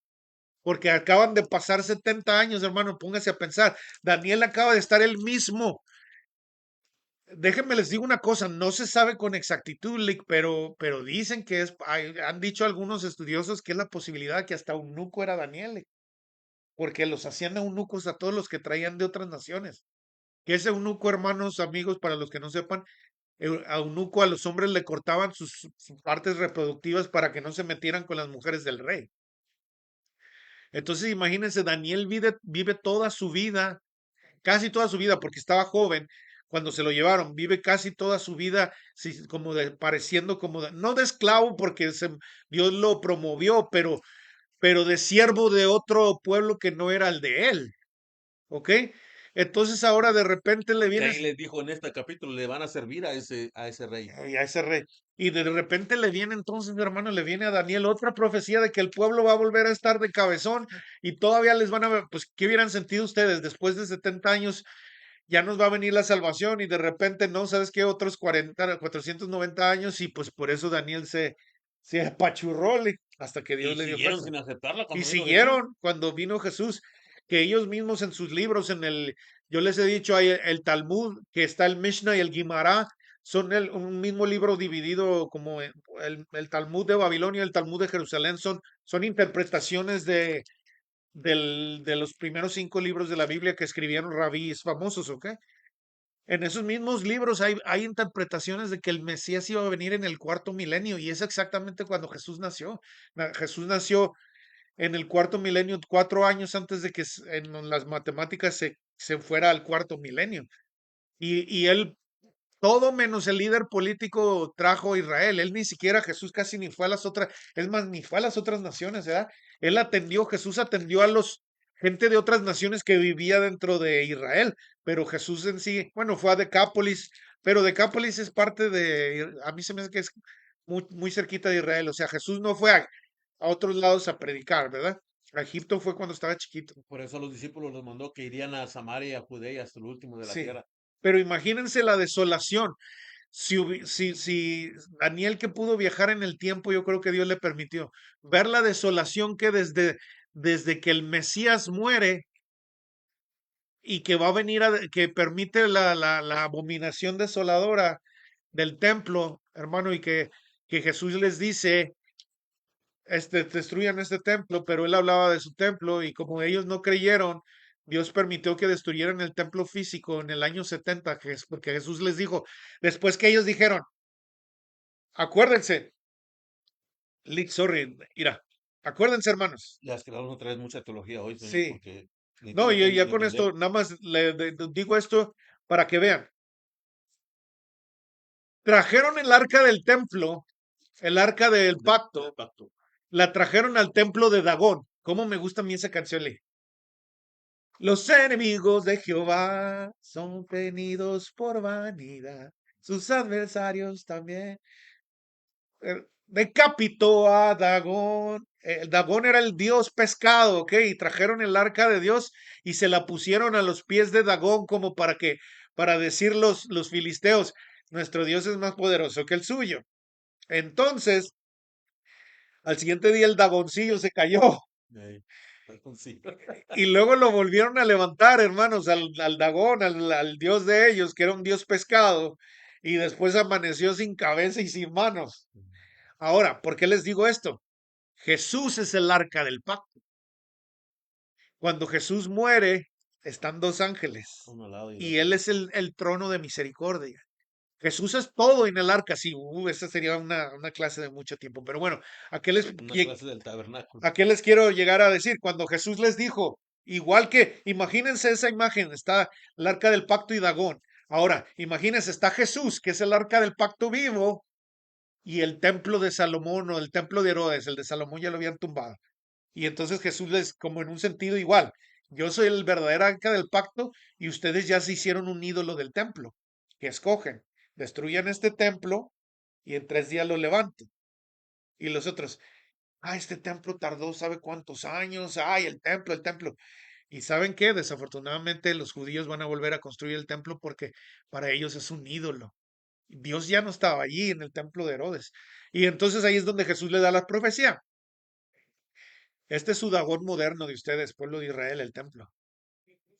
Porque acaban de pasar 70 años, hermano, póngase a pensar. Daniel acaba de estar él mismo. Déjenme les digo una cosa, no se sabe con exactitud, Lick, pero dicen que han dicho algunos estudiosos que es la posibilidad que hasta eunuco era Daniel, Lick, porque los hacían eunucos a todos los que traían de otras naciones. Que ese eunuco, hermanos, amigos, para los que no sepan, a eunuco a los hombres le cortaban sus partes reproductivas para que no se metieran con las mujeres del rey. Entonces, imagínense, Daniel vive toda su vida, casi toda su vida, porque estaba joven cuando se lo llevaron, vive casi toda su vida como pareciendo como, no de esclavo porque Dios lo promovió, pero de siervo de otro pueblo que no era el de él, ¿ok? Entonces ahora de repente le Porque viene ahí les dijo en este capítulo, le van a servir a ese rey. a ese rey, y de repente le viene entonces, hermano, le viene a Daniel otra profecía de que el pueblo va a volver a estar de cabezón y todavía les van a ver, pues, ¿qué hubieran sentido ustedes después de 70 años? Ya nos va a venir la salvación y de repente no, ¿sabes qué? Otros 490 años y pues por eso Daniel se apachurró hasta que Dios Y le dio siguieron fuerza. sin aceptarla Y cuando vino Jesús. siguieron cuando vino Jesús, que ellos mismos en sus libros, yo les he dicho, hay el Talmud, que está el Mishnah y el Guimará, son un mismo libro dividido como el Talmud de Babilonia y el Talmud de Jerusalén, son interpretaciones de los primeros 5 libros de la Biblia que escribieron rabíes famosos, ¿ok? En esos mismos libros hay interpretaciones de que el Mesías iba a venir en el cuarto milenio y es exactamente cuando Jesús nació. Jesús nació en el cuarto milenio, 4 años antes de que en las matemáticas se fuera al cuarto milenio. Y él, todo menos el líder político trajo a Israel. Él ni siquiera, Jesús casi ni fue a las otras, es más, ni fue a las otras naciones, ¿verdad? Jesús atendió a los gente de otras naciones que vivía dentro de Israel, pero Jesús en sí, bueno, fue a Decápolis, pero Decápolis es parte a mí se me hace que es muy, muy cerquita de Israel, o sea, Jesús no fue a otros lados a predicar, ¿verdad? A Egipto fue cuando estaba chiquito. Por eso a los discípulos los mandó que irían a Samaria, a Judea, hasta el último de la Sí, tierra. pero imagínense la desolación. Si Daniel que pudo viajar en el tiempo, yo creo que Dios le permitió ver la desolación que desde que el Mesías muere y que va a venir que permite la abominación desoladora del templo, hermano, y que Jesús les dice, destruyan este templo, pero él hablaba de su templo y como ellos no creyeron, Dios permitió que destruyeran el templo físico en el año 70, que es porque Jesús les dijo, después que ellos dijeron, acuérdense, sorry, mira, acuérdense, hermanos. Las que vamos a traer mucha teología hoy, señor, Sí, porque no, necesitamos y ya con entender. esto, nada más digo esto para que vean. Trajeron el arca del templo, el arca del Del pacto, pacto. la trajeron al templo de Dagón. ¿Cómo me gusta a mí esa canción, Lee? Los enemigos de Jehová son tenidos por vanidad, sus adversarios también. Decapitó a Dagón. Dagón era el dios pescado, ¿ok? Y trajeron el arca de Dios y se la pusieron a los pies de Dagón como para que para decir los filisteos, nuestro Dios es más poderoso que el suyo. Entonces, al siguiente día el Dagoncillo se cayó Ey, sí. y luego lo volvieron a levantar, hermanos, al Dagón, al dios de ellos, que era un dios pescado, y después amaneció sin cabeza y sin manos. Ahora, ¿por qué les digo esto? Jesús es el arca del pacto. Cuando Jesús muere, están dos ángeles Uno al lado y el y otro. él es el trono de misericordia. Jesús es todo en el arca, sí, esa sería una clase de mucho tiempo, pero bueno, ¿a qué les, Una clase del tabernáculo. a qué les quiero llegar a decir? Cuando Jesús les dijo, igual que, imagínense esa imagen, está el arca del pacto y Dagón. Ahora, imagínense, está Jesús, que es el arca del pacto vivo, y el templo de Salomón o el templo de Herodes, el de Salomón ya lo habían tumbado. Y entonces Jesús les, como en un sentido igual, yo soy el verdadero arca del pacto y ustedes ya se hicieron un ídolo del templo, que escogen, destruyan este templo y en 3 días lo levanto. Y los otros, este templo tardó, ¿sabe cuántos años? Ay, el templo, el templo. ¿Y saben qué? Desafortunadamente los judíos van a volver a construir el templo porque para ellos es un ídolo. Dios ya no estaba allí en el templo de Herodes. Y entonces ahí es donde Jesús le da la profecía. Este es su Dagón moderno de ustedes, pueblo de Israel, el templo.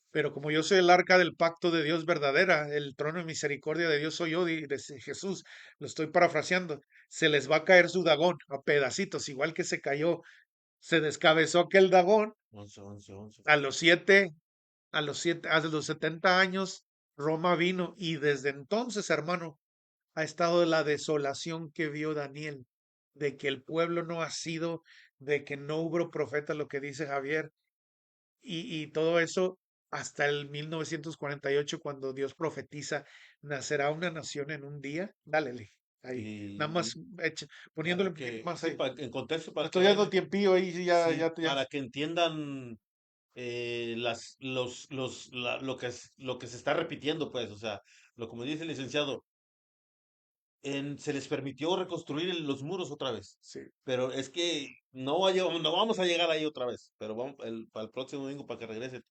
Pero como yo soy el arca del pacto de Dios verdadera, el trono de misericordia de Dios soy yo, dice Jesús, lo estoy parafraseando, se les va a caer su Dagón a pedacitos, igual que se cayó, se descabezó aquel Dagón 11, 11, 11. a los siete, a los 70 años, Roma vino y desde entonces, hermano, ha estado la desolación que vio Daniel, de que el pueblo no ha sido, de que no hubo profeta, lo que dice Javier, y todo eso hasta el 1948, cuando Dios profetiza, nacerá una nación en un día. Dale, ahí, nada Y, más poniéndole para un poquito que, más sí, ahí. en contexto, Me para que estoy dando vayan, tiempillo ahí, sí, ya, sí, ya, ya. para que entiendan lo que se está repitiendo, pues, o sea, como dice el licenciado, se les permitió reconstruir los muros otra vez. Sí, Pero es que no vamos a llegar ahí otra vez, pero vamos para el próximo domingo para que regresen.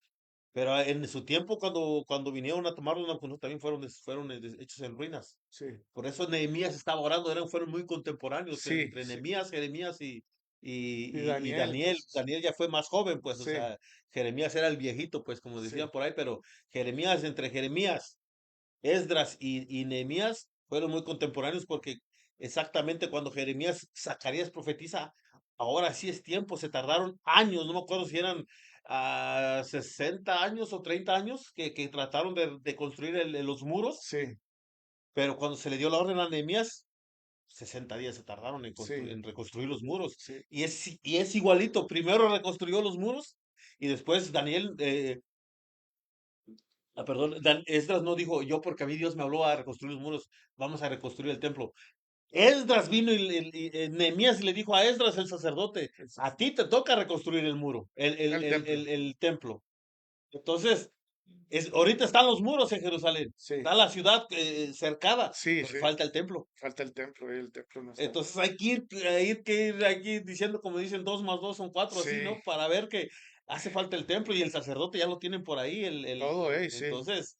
Pero en su tiempo, cuando vinieron a tomarlo, no, también fueron hechos en ruinas. sí, Por eso Nehemías estaba orando, fueron muy contemporáneos sí, entre sí. Nehemías, Jeremías Y y Daniel, Daniel. pues, Daniel ya fue más joven, pues, o sí, sea, Jeremías era el viejito, pues, como decían sí, por ahí, pero entre Jeremías, Esdras y Nehemías fueron muy contemporáneos porque exactamente cuando Jeremías, Zacarías profetiza, ahora sí es tiempo, se tardaron años, no me acuerdo si eran 60 años o 30 años que trataron de construir los muros, sí, pero cuando se le dio la orden a Nehemías, 60 días se tardaron sí, en reconstruir los muros. sí, Y es igualito, primero reconstruyó los muros y después Daniel, perdón, Esdras no dijo, yo porque a mí Dios me habló a reconstruir los muros, vamos a reconstruir el templo. Esdras vino Nehemías le dijo a Esdras el sacerdote, a ti te toca reconstruir el muro, el templo, el templo. Entonces, ahorita están los muros en Jerusalén, sí, está la ciudad cercada, sí, pero sí. falta el templo. Falta el templo no está. Entonces hay que ir aquí diciendo, como dicen, 2 más 2 son 4, así, Sí, ¿no? Para ver que hace falta el templo y el sacerdote ya lo tienen por ahí. todo, sí. Entonces,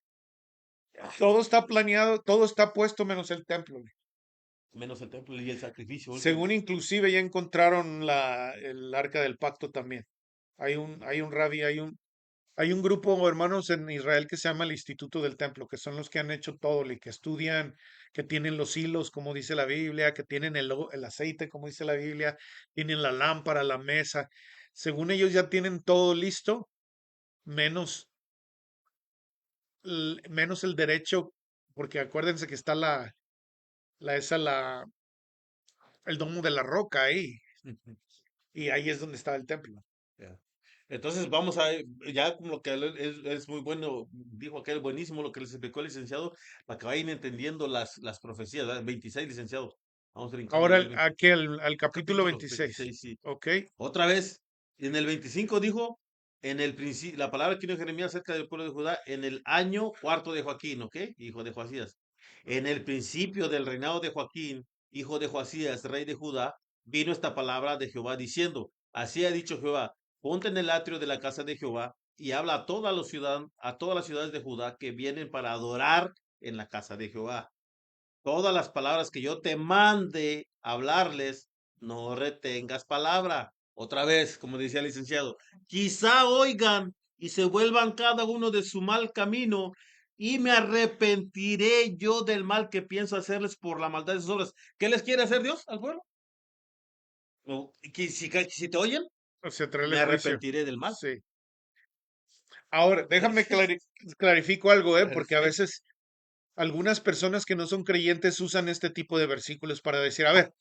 Todo está planeado, todo está puesto menos el templo. menos el templo y el sacrificio último. Según inclusive ya encontraron el arca del pacto también. Hay un rabí, hay un grupo de hermanos en Israel que se llama el Instituto del Templo, que son los que han hecho todo, y que estudian, que tienen los hilos, como dice la Biblia, que tienen el aceite, como dice la Biblia, tienen la lámpara, la mesa. Según ellos ya tienen todo listo, menos, menos el derecho, porque acuérdense que está el domo de la roca ahí, y ahí es donde estaba el templo. Ya. Entonces vamos a, ya como lo que es muy bueno, dijo aquel buenísimo lo que les explicó el licenciado, para que vayan entendiendo las profecías, ¿verdad? 26 licenciados. Vamos brincando Ahora ya aquí al capítulo capítulo 26. 26 sí. ¿Ok? Otra vez, en el 25 dijo, en el principio, la palabra que dio Jeremías acerca del pueblo de Judá, en el año cuarto de Joaquín, ¿ok? Hijo de Joacías. En el principio del reinado de Joaquín, hijo de Joacías, rey de Judá, vino esta palabra de Jehová diciendo, así ha dicho Jehová, ponte en el atrio de la casa de Jehová y habla a a todas las ciudades de Judá que vienen para adorar en la casa de Jehová. Todas las palabras que yo te mande hablarles, no retengas palabra. Otra vez, como decía el licenciado, quizá oigan y se vuelvan cada uno de su mal camino y me arrepentiré yo del mal que pienso hacerles por la maldad de sus obras. ¿Qué les quiere hacer Dios al pueblo? Si te oyen, O sea, traerle me juicio. arrepentiré del mal. Sí. Ahora, déjame clarifico algo, porque a Sí, veces algunas personas que no son creyentes usan este tipo de versículos para decir, a ver,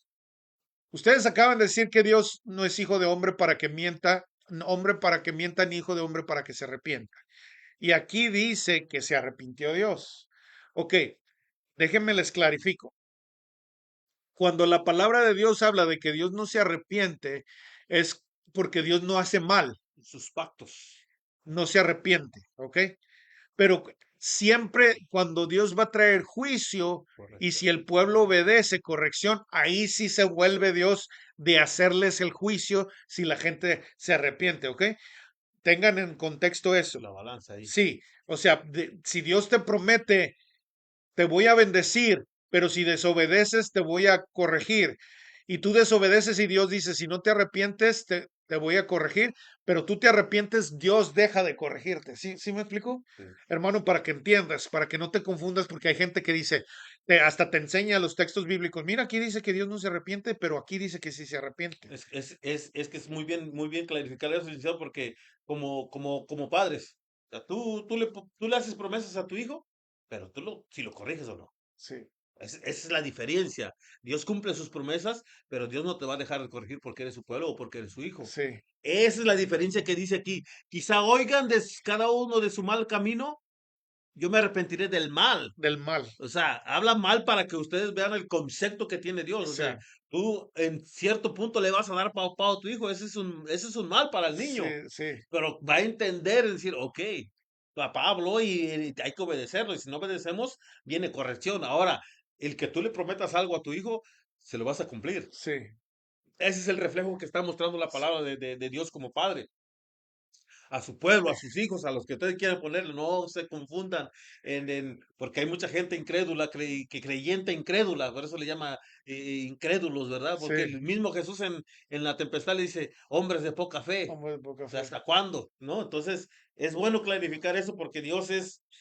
ustedes acaban de decir que Dios no es hijo de hombre para que mienta, hombre para que mienta, ni hijo de hombre para que se arrepienta. Y aquí dice que se arrepintió Dios. Ok, déjenme les clarifico. Cuando la palabra de Dios habla de que Dios no se arrepiente, es porque Dios no hace mal, sus pactos. no se arrepiente, ¿ok? Pero siempre cuando Dios va a traer juicio y Correcto. si el pueblo obedece corrección, ahí sí se vuelve Dios de hacerles el juicio si la gente se arrepiente, ¿ok? Tengan en contexto eso. La balanza ahí. Sí, o sea, si Dios te promete te voy a bendecir, pero si desobedeces, te voy a corregir. Y tú desobedeces y Dios dice, si no te arrepientes, te voy a corregir, pero tú te arrepientes, Dios deja de corregirte. ¿Sí me explico? Sí. Hermano, para que entiendas, para que no te confundas, porque hay gente que dice, hasta te enseña los textos bíblicos, mira, aquí dice que Dios no se arrepiente, pero aquí dice que sí se arrepiente. Es que es muy bien clarificar eso, licenciado, porque como padres, o sea, tú le haces promesas a tu hijo, pero si lo corriges o no. Sí, Esa es la diferencia. Dios cumple sus promesas, pero Dios no te va a dejar de corregir porque eres su pueblo o porque eres su hijo. sí, Esa es la diferencia que dice aquí. Quizá oigan cada uno de su mal camino, yo me arrepentiré del mal. del mal. O sea, habla mal para que ustedes vean el concepto que tiene Dios. O Sí, sea, tú en cierto punto le vas a dar pao pao a tu hijo. Ese es un mal para el sí, niño. sí, Pero va a entender y decir, ok, papá habló y hay que obedecerlo. Y si no obedecemos, viene corrección. Ahora, el que tú le prometas algo a tu hijo, se lo vas a cumplir. sí, Ese es el reflejo que está mostrando la palabra de Dios como padre a su pueblo, a sus hijos, a los que ustedes quieran ponerle, no se confundan porque hay mucha gente incrédula, creyente incrédula, por eso le llama incrédulos, ¿verdad? sí, Porque el mismo Jesús en la tempestad le dice, hombres de poca fe, hombre de poca o sea, fe. ¿hasta cuándo? ¿No? Entonces, es bueno clarificar eso porque Dios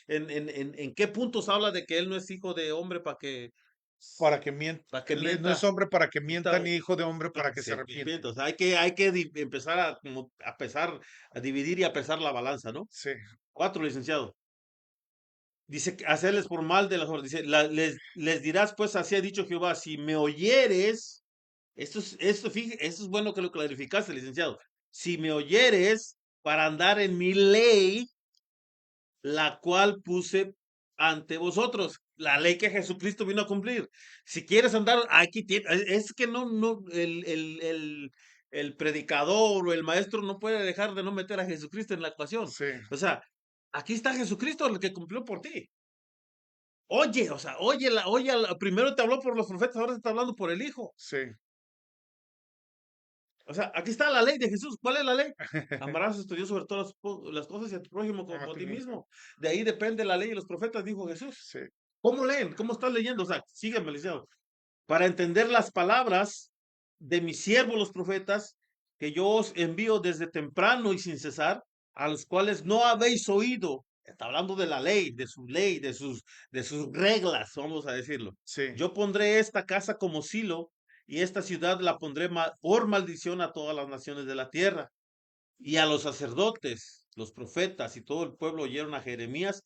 en qué puntos habla de que Él no es hijo de hombre Para que mienta. para que Él no es mienta. hombre para que Está, mienta, ni hijo de hombre para que se se arrepiente. arrepiente. O sea, hay que empezar a pesar, a dividir y a pesar la balanza, ¿no? Sí, Cuatro, licenciado. Dice, hacerles por mal de las obras. Dice, les dirás, pues, así ha dicho Jehová, si me oyeres, esto es bueno que lo clarificaste, licenciado. Si me oyeres para andar en mi ley, la cual puse ante vosotros, la ley que Jesucristo vino a cumplir. Si quieres andar, aquí es que no, el predicador o el maestro no puede dejar de no meter a Jesucristo en la ecuación. sí, O sea, aquí está Jesucristo, el que cumplió por ti. Oye, o sea, primero te habló por los profetas, ahora te está hablando por el Hijo. sí. O sea, aquí está la ley de Jesús. ¿Cuál es la ley? Amarás a tu Dios sobre todas las cosas y a tu prójimo como Ama a a tu ti prójimo. mismo. De ahí depende la ley y los profetas, dijo Jesús. Sí, ¿Cómo leen? ¿Cómo estás leyendo? O sea, sígueme, licenciado. Para entender las palabras de mis siervos los profetas, que yo os envío desde temprano y sin cesar, a los cuales no habéis oído. Está hablando de la ley, de sus reglas, vamos a decirlo. sí, Yo pondré esta casa como silo y esta ciudad la pondré por maldición a todas las naciones de la tierra. Y a los sacerdotes, los profetas y todo el pueblo oyeron a Jeremías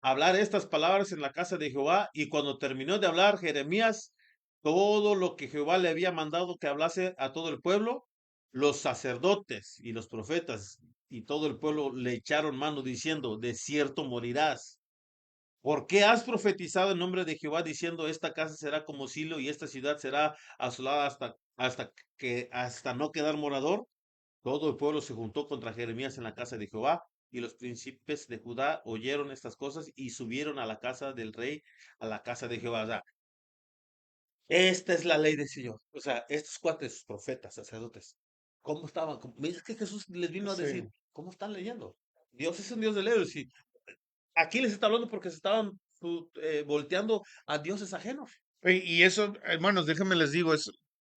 hablar estas palabras en la casa de Jehová, y cuando terminó de hablar Jeremías todo lo que Jehová le había mandado que hablase a todo el pueblo, los sacerdotes y los profetas y todo el pueblo le echaron mano diciendo, de cierto morirás. ¿Por qué has profetizado en nombre de Jehová diciendo, esta casa será como Silo y esta ciudad será asolada hasta no quedar morador? Todo el pueblo se juntó contra Jeremías en la casa de Jehová, y los príncipes de Judá oyeron estas cosas y subieron a la casa del rey, a la casa de Jehová. O sea, esta es la ley del Señor. O sea, estos cuates, profetas, sacerdotes, ¿cómo estaban? Es que Jesús les vino a sí. decir, ¿cómo están leyendo? Dios es un Dios de lejos. Y aquí les está hablando porque se estaban volteando a dioses ajenos. Y eso, hermanos, déjenme les digo, es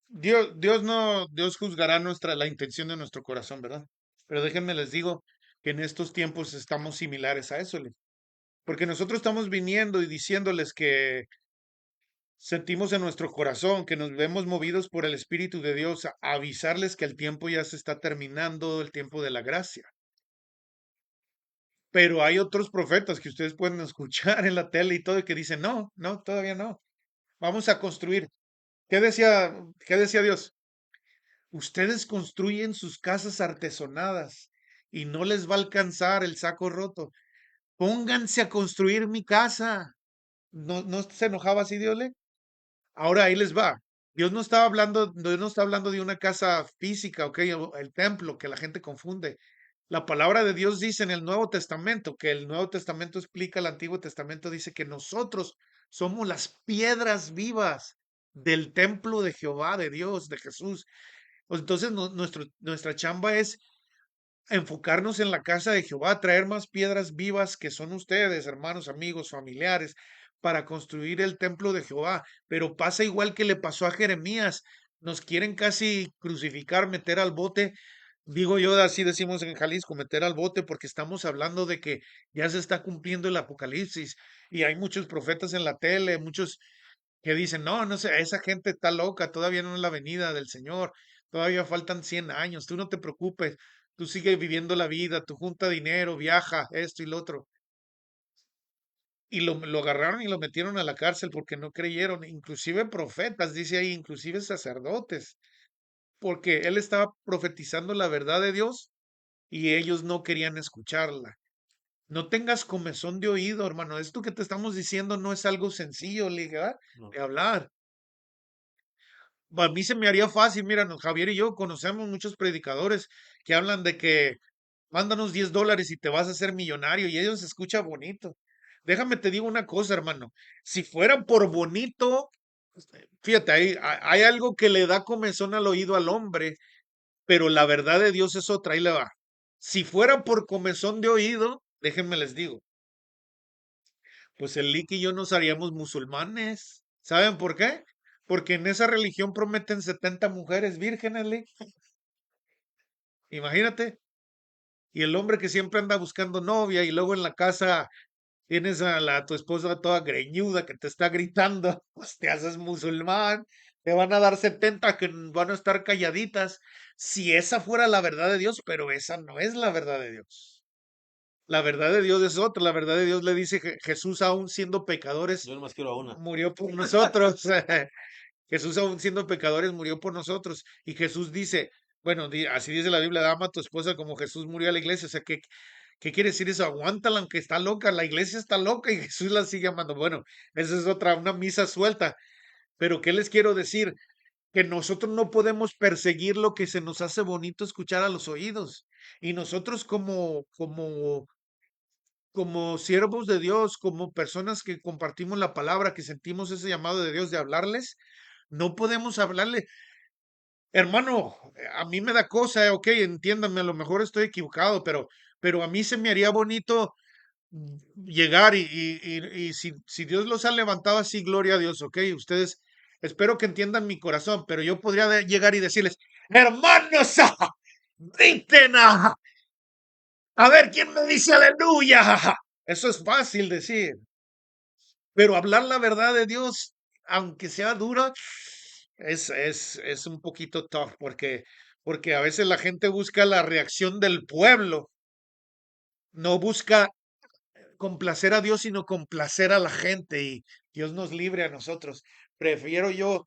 Dios no, Dios juzgará la intención de nuestro corazón, ¿verdad? Pero déjenme les digo que en estos tiempos estamos similares a eso, porque nosotros estamos viniendo y diciéndoles que sentimos en nuestro corazón, que nos vemos movidos por el Espíritu de Dios a avisarles que el tiempo ya se está terminando, el tiempo de la gracia. Pero hay otros profetas que ustedes pueden escuchar en la tele y todo, y que dicen, no, no, todavía no. Vamos a construir. Qué decía Dios? Ustedes construyen sus casas artesonadas y no les va a alcanzar el saco roto. Pónganse a construir mi casa. ¿No, no se enojaba así Dios? Ahora ahí les va. Dios no está hablando de una casa física, ok, o el templo, que la gente confunde. La palabra de Dios dice en el Nuevo Testamento, que el Nuevo Testamento explica el Antiguo Testamento, dice que nosotros somos las piedras vivas del templo de Jehová, de Dios, de Jesús. Pues entonces nuestra chamba es enfocarnos en la casa de Jehová, traer más piedras vivas que son ustedes, hermanos, amigos, familiares, para construir el templo de Jehová. Pero pasa igual que le pasó a Jeremías. Nos quieren casi crucificar, meter al bote. Digo yo, así decimos en Jalisco, meter al bote, porque estamos hablando de que ya se está cumpliendo el Apocalipsis y hay muchos profetas en la tele, muchos que dicen, no, no sé, esa gente está loca, todavía no es la venida del Señor, todavía faltan 100 años, tú no te preocupes, tú sigues viviendo la vida, tú junta dinero, viaja, esto y lo otro. Y lo agarraron y lo metieron a la cárcel porque no creyeron, inclusive profetas, dice ahí, inclusive sacerdotes, porque él estaba profetizando la verdad de Dios y ellos no querían escucharla. No tengas comezón de oído, hermano. Esto que te estamos diciendo no es algo sencillo, No, de hablar. A mí se me haría fácil, mira, Javier y yo conocemos muchos predicadores que hablan de que mándanos $10 y te vas a hacer millonario y ellos se escucha bonito. Déjame te digo una cosa, hermano. Si fuera por bonito, fíjate, hay algo que le da comezón al oído al hombre, pero la verdad de Dios es otra, ahí le va. Si fuera por comezón de oído, déjenme les digo, pues el Lick y yo nos haríamos musulmanes. ¿Saben por qué? Porque en esa religión prometen 70 mujeres vírgenes, Lick. Imagínate. Y el hombre que siempre anda buscando novia y luego en la casa tienes tu esposa toda greñuda que te está gritando, pues te haces musulmán, te van a dar 70 que van a estar calladitas. Si esa fuera la verdad de Dios, pero esa no es la verdad de Dios. La verdad de Dios es otra. La verdad de Dios le dice que Jesús, aún siendo pecadores, yo nomás quiero a una. murió por nosotros. Jesús, aún siendo pecadores, murió por nosotros. Y Jesús dice, bueno, así dice la Biblia, ama a tu esposa como Jesús murió a la iglesia. O sea, ¿qué quiere decir eso? Aguántala aunque está loca. La iglesia está loca y Jesús la sigue amando. Bueno, esa es otra, una misa suelta. Pero ¿qué les quiero decir? Que nosotros no podemos perseguir lo que se nos hace bonito escuchar a los oídos. Y nosotros como siervos de Dios, como personas que compartimos la palabra, que sentimos ese llamado de Dios de hablarles, no podemos hablarle. Hermano, a mí me da cosa, ok, entiéndanme, a lo mejor estoy equivocado, pero a mí se me haría bonito llegar y si Dios los ha levantado así, gloria a Dios, ok, ustedes, espero que entiendan mi corazón, pero yo podría llegar y decirles, hermanos, griten, a ver, ¿quién me dice aleluya? Eso es fácil decir, pero hablar la verdad de Dios, aunque sea dura, es un poquito tough porque a veces la gente busca la reacción del pueblo, no busca complacer a Dios, sino complacer a la gente y Dios nos libre a nosotros. Prefiero yo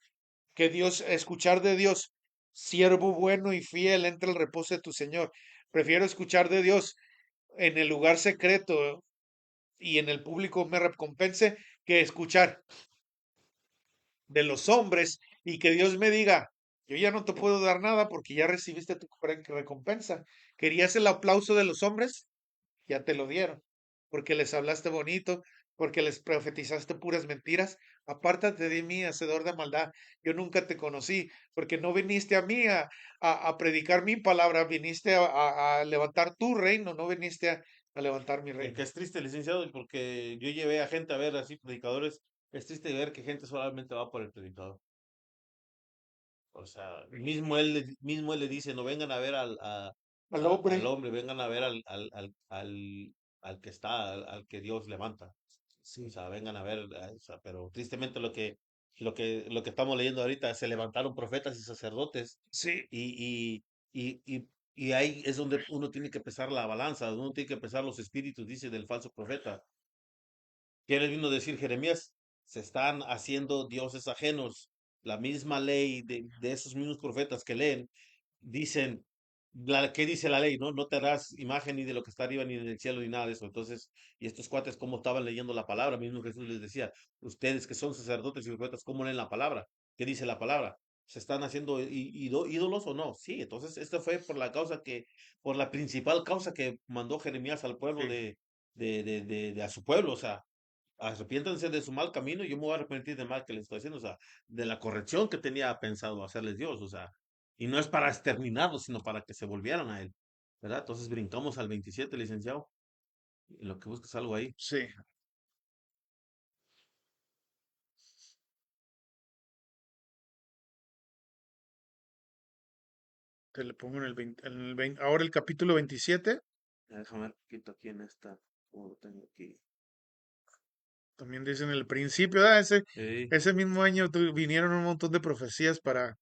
que Dios, escuchar de Dios, siervo bueno y fiel, entre el reposo de tu Señor. Prefiero escuchar de Dios en el lugar secreto y en el público me recompense que escuchar de los hombres y que Dios me diga, yo ya no te puedo dar nada porque ya recibiste tu recompensa. ¿Querías el aplauso de los hombres? Ya te lo dieron, porque les hablaste bonito, porque les profetizaste puras mentiras. Apártate de mí, hacedor de maldad. Yo nunca te conocí, porque no viniste a mí a predicar mi palabra, viniste a levantar tu reino, no viniste a levantar mi Porque reino. es triste, licenciado, porque yo llevé a gente a ver así predicadores. Es triste ver que gente solamente va por el predicador. O sea, mismo él le dice, no vengan a ver Al al hombre. hombre, vengan a ver al que está, al que Dios levanta. O Sí, sea, vengan a ver, o sea, pero tristemente lo que estamos leyendo ahorita, se levantaron profetas y sacerdotes sí, y, y, y, y ahí es donde uno tiene que pesar la balanza, uno tiene que pesar los espíritus, dice, del falso profeta. ¿Qué les vino a decir Jeremías? Se están haciendo dioses ajenos. La misma ley de esos mismos profetas que leen, dicen, ¿qué dice la ley? No, no te harás imagen ni de lo que está arriba, ni del cielo, ni nada de eso. Entonces, y estos cuates, ¿cómo estaban leyendo la palabra? Mismo Jesús les decía, ustedes que son sacerdotes y profetas, ¿cómo leen la palabra? ¿Qué dice la palabra? ¿Se están haciendo ídolos o no? Sí, entonces esto fue por la principal causa que mandó Jeremías al pueblo sí. de a su pueblo, o sea, arrepiéntanse de su mal camino y yo me voy a arrepentir del mal que les estoy haciendo, o sea, de la corrección que tenía pensado hacerles Dios, o sea, y no es para exterminarlos, sino para que se volvieran a Él, ¿verdad? Entonces brincamos al 27, licenciado, en lo que buscas algo ahí. Sí, te le pongo en el 20 ahora el capítulo 27 Déjame ver poquito aquí en esta, como lo tengo aquí. también dice en el principio, Sí, ese mismo año vinieron un montón de profecías para,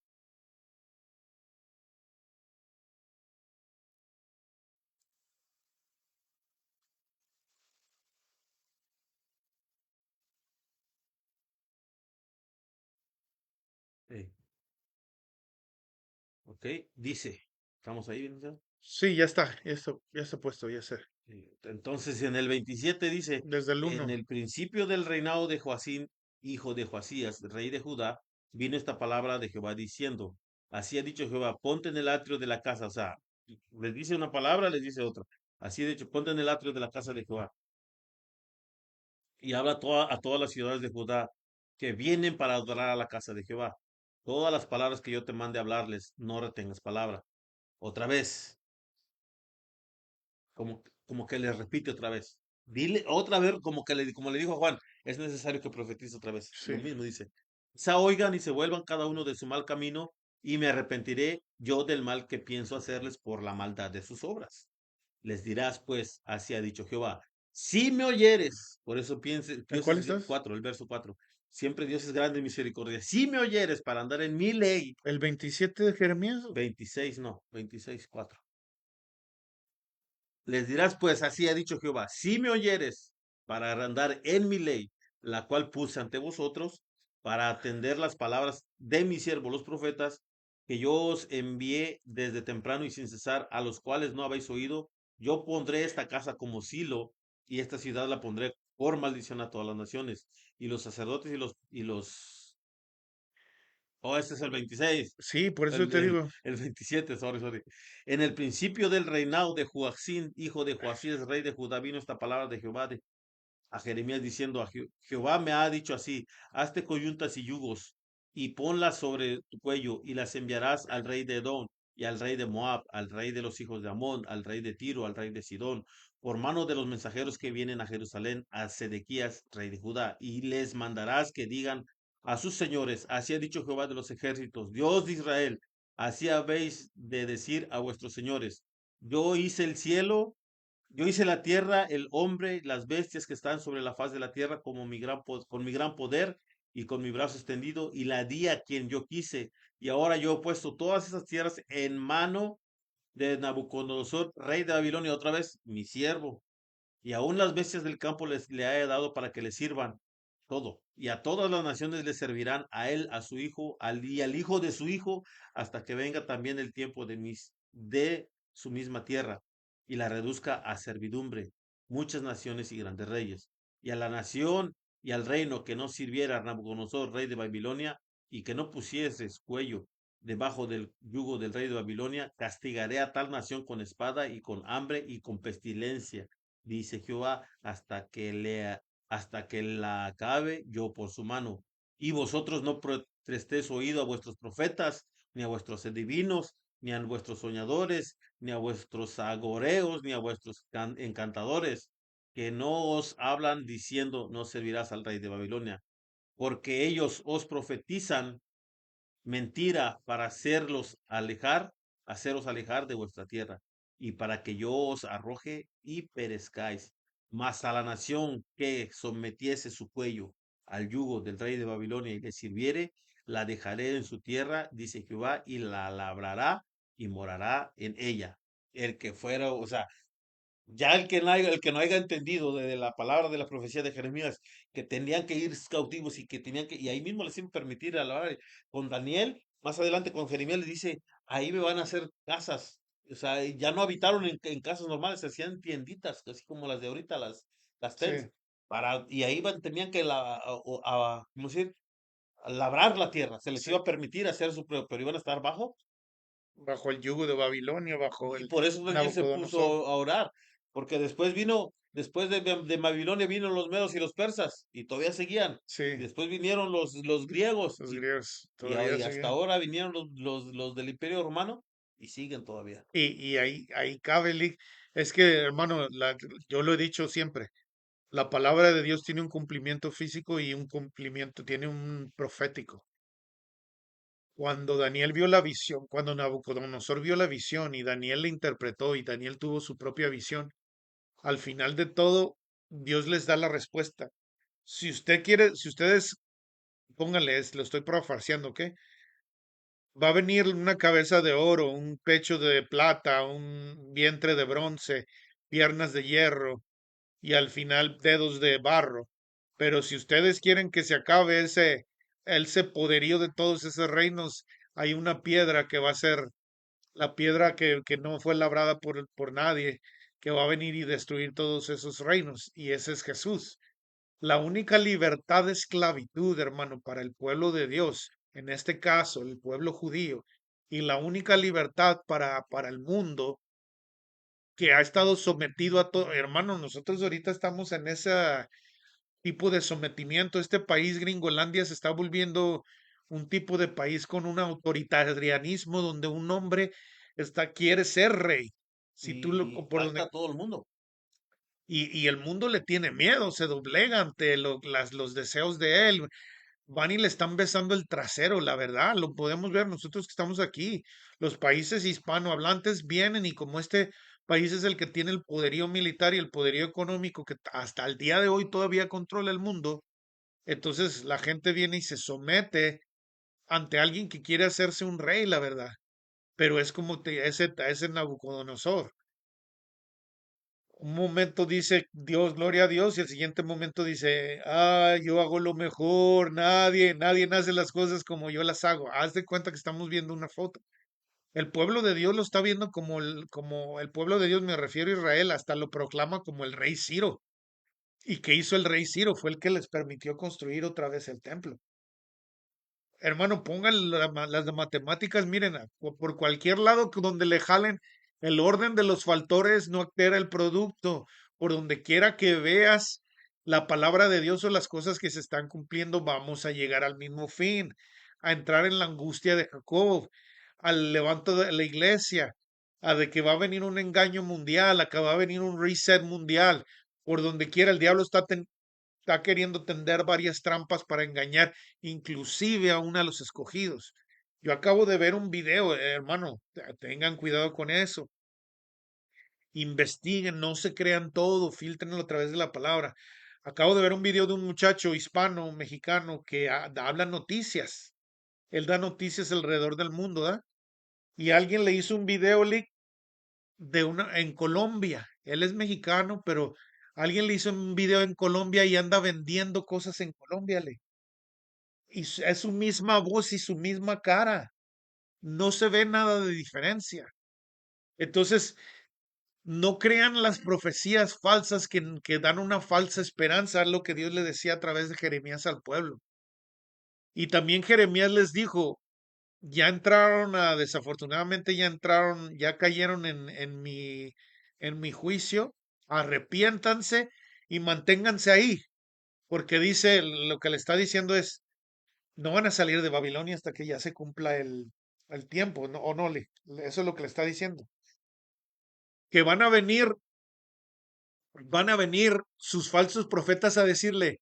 sí, ok, dice, ¿estamos ahí, licenciado? sí, ya está puesto, ya sé, Sí. Entonces en el 27 dice, desde el en uno. el principio del reinado de Joacín, hijo de Joasías, rey de Judá, vino esta palabra de Jehová diciendo, así ha dicho Jehová, ponte en el atrio de la casa, o sea, les dice una palabra, les dice otra. Así ha dicho, ponte en el atrio de la casa de Jehová y habla a todas las ciudades de Judá que vienen para adorar a la casa de Jehová. Todas las palabras que yo te mande hablarles, no retengas palabra. Otra vez, como que le repite otra vez. Dile otra vez, como le dijo a Juan, es necesario que profetice otra vez. Lo Sí. mismo dice. Se oigan y se vuelvan cada uno de su mal camino, y me arrepentiré yo del mal que pienso hacerles por la maldad de sus obras. Les dirás, pues, así ha dicho Jehová, si me oyeres, por eso piense, ¿En Dios cuál es estás? 4, el verso 4. Siempre Dios es grande en misericordia. Si me oyeres para andar en mi ley, ¿El 27 de Jeremías? 26 no, 26 4. Les dirás, pues, así ha dicho Jehová, si me oyeres para andar en mi ley, la cual puse ante vosotros, para atender las palabras de mis siervos los profetas, que yo os envié desde temprano y sin cesar, a los cuales no habéis oído, yo pondré esta casa como silo, y esta ciudad la pondré por maldición a todas las naciones. Y los sacerdotes oh, este es el 26. Sí, por eso El, te el, digo, el 27, sorry, sorry. En el principio del reinado de Joacín, hijo de Joasías, rey de Judá, vino esta palabra de Jehová a Jeremías diciendo, Jehová me ha dicho así, hazte coyuntas y yugos y ponlas sobre tu cuello y las enviarás al rey de Edom y al rey de Moab, al rey de los hijos de Amón, al rey de Tiro, al rey de Sidón, por mano de los mensajeros que vienen a Jerusalén, a Sedequías, rey de Judá, y les mandarás que digan a sus señores, así ha dicho Jehová de los ejércitos, Dios de Israel, así habéis de decir a vuestros señores, yo hice el cielo, yo hice la tierra, el hombre, las bestias que están sobre la faz de la tierra como con mi gran poder y con mi brazo extendido y la di a quien yo quise. Y ahora yo he puesto todas esas tierras en mano de Nabucodonosor, rey de Babilonia, otra vez mi siervo. Y aún las bestias del campo le he dado para que le sirvan todo. Y a todas las naciones le servirán a él, a su hijo, y al hijo de su hijo, hasta que venga también el tiempo de su misma tierra, y la reduzca a servidumbre, muchas naciones y grandes reyes. Y a la nación y al reino que no sirviera a Nabucodonosor, rey de Babilonia, y que no pusiese cuello debajo del yugo del rey de Babilonia, castigaré a tal nación con espada y con hambre y con pestilencia, dice Jehová, hasta que la acabe yo por su mano. Y vosotros no prestéis oído a vuestros profetas, ni a vuestros adivinos, ni a vuestros soñadores, ni a vuestros agoreos, ni a vuestros encantadores, que no os hablan diciendo, no servirás al rey de Babilonia, porque ellos os profetizan mentira para haceros alejar de vuestra tierra, y para que yo os arroje y perezcáis. Mas a la nación que sometiese su cuello al yugo del rey de Babilonia y le sirviere, la dejaré en su tierra, dice Jehová, y la labrará y morará en ella. El que fuera, o sea, ya el que no haya entendido de la palabra de la profecía de Jeremías, que tenían que ir cautivos y que tenían que, y ahí mismo les iban a permitir a la hora con Daniel, más adelante con Jeremías le dice, ahí me van a hacer casas. O sea, ya no habitaron en casas normales, se hacían tienditas, así como las de ahorita, las tents, Sí, y ahí tenían que ¿cómo decir? A labrar la tierra, se les sí. iba a permitir hacer su, pero iban a estar bajo Bajo el yugo de Babilonia, bajo y el por eso Daniel se Nabucodonosor. puso a orar, porque después de Babilonia vino los medos y los persas, y todavía seguían. Y Sí, después vinieron los griegos, los griegos todavía y hasta siguen. ahora vinieron los del Imperio Romano, y siguen todavía. Y ahí cabe, es que, hermano, yo lo he dicho siempre, la palabra de Dios tiene un cumplimiento físico y un cumplimiento, tiene un profético. Cuando Daniel vio la visión, cuando Nabucodonosor vio la visión y Daniel la interpretó y Daniel tuvo su propia visión, al final de todo, Dios les da la respuesta. Si usted quiere, si ustedes, pónganle, lo estoy parafraseando, ¿ok? Va a venir una cabeza de oro, un pecho de plata, un vientre de bronce, piernas de hierro y al final dedos de barro. Pero si ustedes quieren que se acabe ese poderío de todos esos reinos, hay una piedra que va a ser la piedra que no fue labrada por nadie, que va a venir y destruir todos esos reinos, y ese es Jesús. La única libertad de esclavitud, hermano, para el pueblo de Dios, en este caso el pueblo judío, y la única libertad para el mundo que ha estado sometido a todo, hermano, nosotros ahorita estamos en ese tipo de sometimiento. Este país, Gringolandia, se está volviendo un tipo de país con un autoritarianismo donde un hombre quiere ser rey. Si tú Y por donde, impacta a todo el mundo. y el mundo le tiene miedo, se doblega ante los deseos de él. Van y le están besando el trasero, la verdad, lo podemos ver nosotros que estamos aquí. Los países hispanohablantes vienen y como este país es el que tiene el poderío militar y el poderío económico que hasta el día de hoy todavía controla el mundo, entonces la gente viene y se somete ante alguien que quiere hacerse un rey, la verdad. Pero es como ese Nabucodonosor. Un momento dice Dios, gloria a Dios, y el siguiente momento dice, ah, yo hago lo mejor, nadie hace las cosas como yo las hago. Haz de cuenta que estamos viendo una foto. El pueblo de Dios lo está viendo como el pueblo de Dios, me refiero a Israel, hasta lo proclama como el rey Ciro. ¿Y qué hizo el rey Ciro? Fue el que les permitió construir otra vez el templo. Hermano, pongan las de matemáticas, miren, por cualquier lado donde le jalen, el orden de los factores no altera el producto. Por donde quiera que veas la palabra de Dios o las cosas que se están cumpliendo, vamos a llegar al mismo fin, a entrar en la angustia de Jacob, al levanto de la iglesia, a de que va a venir un engaño mundial, a que va a venir un reset mundial. Por donde quiera el diablo está queriendo tender varias trampas para engañar, inclusive a uno de los escogidos. Yo acabo de ver un video, hermano, tengan cuidado con eso. Investiguen, no se crean todo, filtrenlo a través de la palabra. Acabo de ver un video de un muchacho hispano, mexicano, que habla noticias. Él da noticias alrededor del mundo, ¿da? Y alguien le hizo un video, Lick, en Colombia. Él es mexicano, pero alguien le hizo un video en Colombia y anda vendiendo cosas en Colombia, Lick. Y es su misma voz y su misma cara. No se ve nada de diferencia. Entonces, no crean las profecías falsas que dan una falsa esperanza, es lo que Dios le decía a través de Jeremías al pueblo. Y también Jeremías les dijo, ya entraron desafortunadamente ya entraron, ya cayeron en mi juicio, arrepiéntanse y manténganse ahí, porque dice, lo que le está diciendo es, no van a salir de Babilonia hasta que ya se cumpla al tiempo, ¿no? O no, eso es lo que le está diciendo. Que van a venir sus falsos profetas a decirle,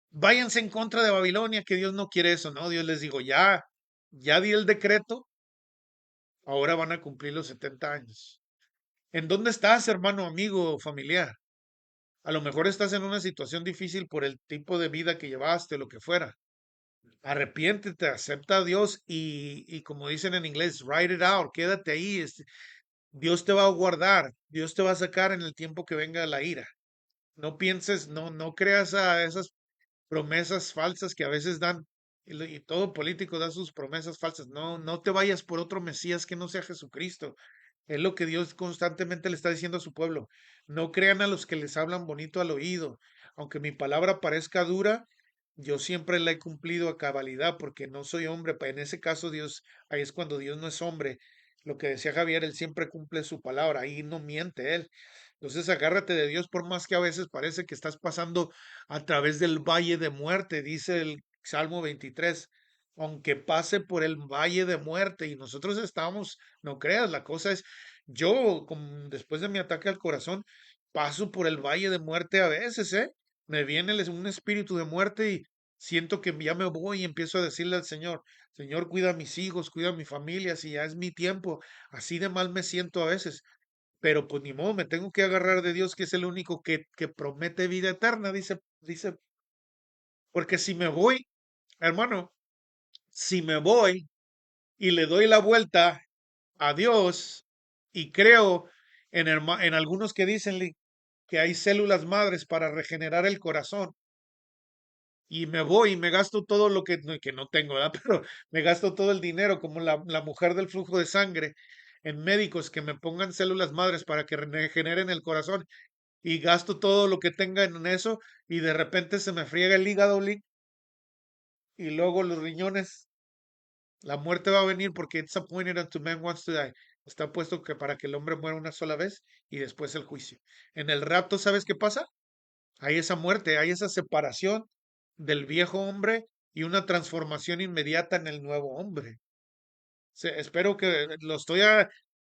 váyanse en contra de Babilonia, que Dios no quiere eso, ¿no? Dios les digo, ya di el decreto, ahora van a cumplir los 70 años. ¿En dónde estás, hermano, amigo, familiar? A lo mejor estás en una situación difícil por el tipo de vida que llevaste, lo que fuera. Arrepiéntete, acepta a Dios y como dicen en inglés, write it out, quédate ahí. Dios te va a guardar, Dios te va a sacar en el tiempo que venga la ira. No pienses, no creas a esas promesas falsas que a veces dan, y todo político da sus promesas falsas. No te vayas por otro Mesías que no sea Jesucristo. Es lo que Dios constantemente le está diciendo a su pueblo. No crean a los que les hablan bonito al oído. Aunque mi palabra parezca dura, yo siempre la he cumplido a cabalidad porque no soy hombre. En ese caso, Dios, ahí es cuando Dios no es hombre. Lo que decía Javier, él siempre cumple su palabra, ahí no miente él. Entonces agárrate de Dios por más que a veces parece que estás pasando a través del valle de muerte, dice el Salmo 23. Aunque pase por el valle de muerte y nosotros estamos, no creas, la cosa es, yo después de mi ataque al corazón, paso por el valle de muerte a veces, ¿eh? Me viene un espíritu de muerte y siento que ya me voy y empiezo a decirle al Señor, Señor, cuida a mis hijos, cuida a mi familia, si ya es mi tiempo, así de mal me siento a veces, pero pues ni modo, me tengo que agarrar de Dios, que es el único que promete vida eterna, dice, porque si me voy, hermano, si me voy y le doy la vuelta a Dios y creo en algunos que dicen que hay células madres para regenerar el corazón y me voy y me gasto todo lo que no tengo, ¿verdad? Pero me gasto todo el dinero como la mujer del flujo de sangre en médicos que me pongan células madres para que regeneren el corazón y gasto todo lo que tenga en eso y de repente se me friega el hígado y luego los riñones. La muerte va a venir porque it's appointed unto man wants to die. Está puesto que para que el hombre muera una sola vez y después el juicio. En el rapto, ¿sabes qué pasa? Hay esa muerte, hay esa separación del viejo hombre y una transformación inmediata en el nuevo hombre. Espero que lo estoy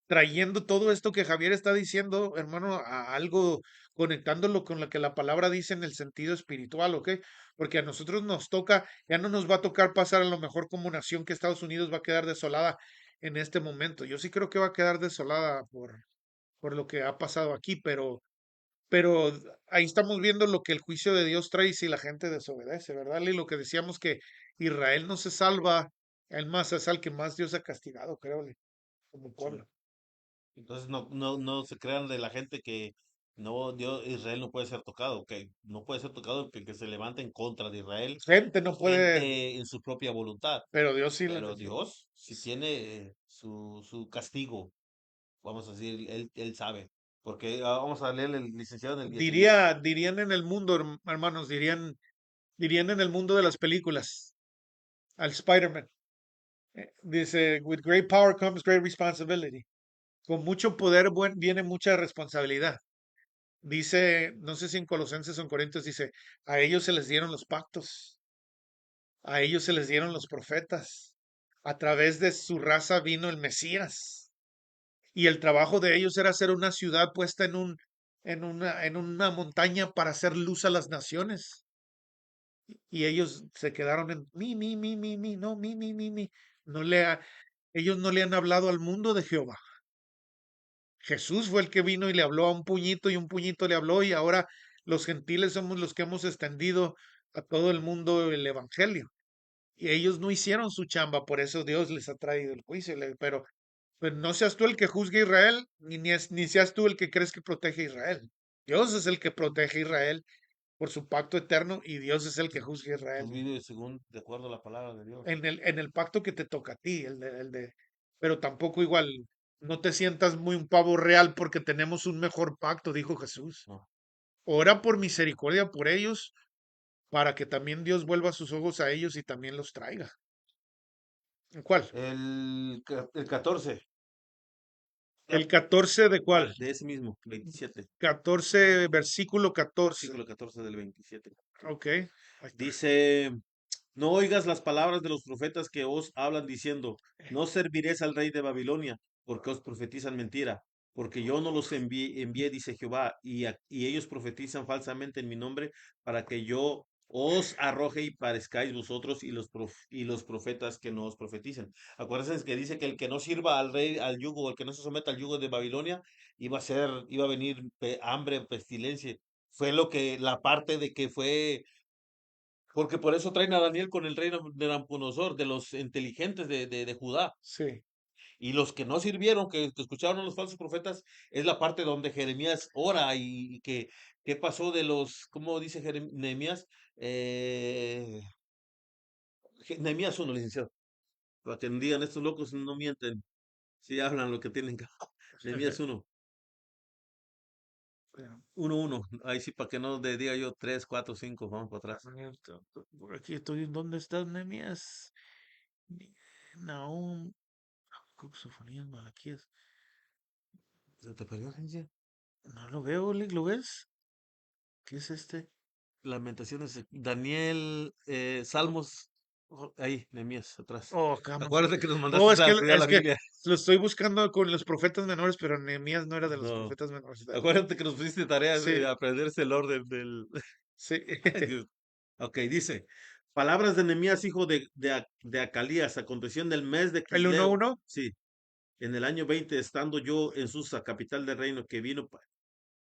trayendo todo esto que Javier está diciendo, hermano, a algo, conectándolo con lo que la palabra dice en el sentido espiritual, ¿ok? Porque a nosotros nos toca, ya no nos va a tocar pasar a lo mejor como nación que Estados Unidos va a quedar desolada en este momento. Yo sí creo que va a quedar desolada por lo que ha pasado aquí, pero ahí estamos viendo lo que el juicio de Dios trae si la gente desobedece, ¿verdad? Y lo que decíamos que Israel no se salva, el más es al que más Dios ha castigado, creo, como Sí. pueblo. Entonces no se crean de la gente que no, Dios, Israel no puede ser tocado, que no puede ser tocado que se levante en contra de Israel, Gente no puede, gente en su propia voluntad. pero Dios sí Pero Dios, si tiene su castigo, vamos a decir, él sabe. Porque vamos a leer el licenciado en el 19. dirían en el mundo, hermanos, dirían en el mundo de las películas, al Spider-Man. Dice, with great power comes great responsibility. Con mucho poder viene mucha responsabilidad. Dice, no sé si en Colosenses o en Corintios dice, a ellos se les dieron los pactos, a ellos se les dieron los profetas, a través de su raza vino el Mesías. Y el trabajo de ellos era hacer una ciudad puesta en una montaña para hacer luz a las naciones. Y ellos se quedaron en no, mi. No ellos no le han hablado al mundo de Jehová. Jesús fue el que vino y le habló a un puñito y un puñito le habló y ahora los gentiles somos los que hemos extendido a todo el mundo el evangelio. Y ellos no hicieron su chamba, por eso Dios les ha traído el juicio. Pero pues no seas tú el que juzgue a Israel, ni seas tú el que crees que protege a Israel. Dios es el que protege a Israel por su pacto eterno y Dios es el que juzga a Israel. Tú vives según, de acuerdo a la palabra de Dios. En el pacto que te toca a ti, pero tampoco igual, no te sientas muy un pavo real porque tenemos un mejor pacto, dijo Jesús. No. Ora por misericordia por ellos, para que también Dios vuelva sus ojos a ellos y también los traiga. ¿Cuál? El 14, ¿El 14 de cuál? de ese mismo, 27, 14, versículo 14. versículo 14 del 27. Ok, ahí está. Dice, No oigas las palabras de los profetas que os hablan diciendo, no serviréis al rey de Babilonia, porque os profetizan mentira, porque yo no los envié, dice Jehová, y ellos profetizan falsamente en mi nombre, para que yo os arroje y parezcáis vosotros y los profetas que no os profeticen. Acuérdense que dice que el que no sirva al rey, al yugo, o el que no se someta al yugo de Babilonia, iba a venir hambre, pestilencia. Fue lo que, la parte de que fue porque por eso traen a Daniel con el rey de Nabucodonosor, de los inteligentes de Judá. Sí, Y los que no sirvieron, que escucharon a los falsos profetas, es la parte donde Jeremías ora y que, ¿qué pasó de los, cómo dice Nehemías? Eh, Nehemías 1, licenciado. Para que digan, estos locos no mienten, si hablan lo que tienen que. Nehemías 1, pero, 1:1. Ahí sí, para que no le diga yo 3, 4, 5, vamos para a atrás. ver, por aquí estoy. ¿Dónde estás, Nehemías? Nahum, Sofonías, Malaquías. ¿Se te perdió, licenciado? No lo veo, Lick, ¿lo ves? ¿Qué es este? Lamentaciones, Daniel, Salmos, ahí, Nehemías, atrás. Oh, cama. Acuérdate que nos Oh, mandaste a estudiar es la que Biblia. lo estoy buscando con los profetas menores, pero Nehemías no era de los No, profetas menores. acuérdate que nos pusiste tareas Sí, de aprenderse el orden del. sí. Ay, Dios. Ok, dice, palabras de Nehemías, hijo de Acalías, aconteció en el mes de El uno Quisleo, uno. sí, en el año 20, estando yo en Susa, capital del reino, que vino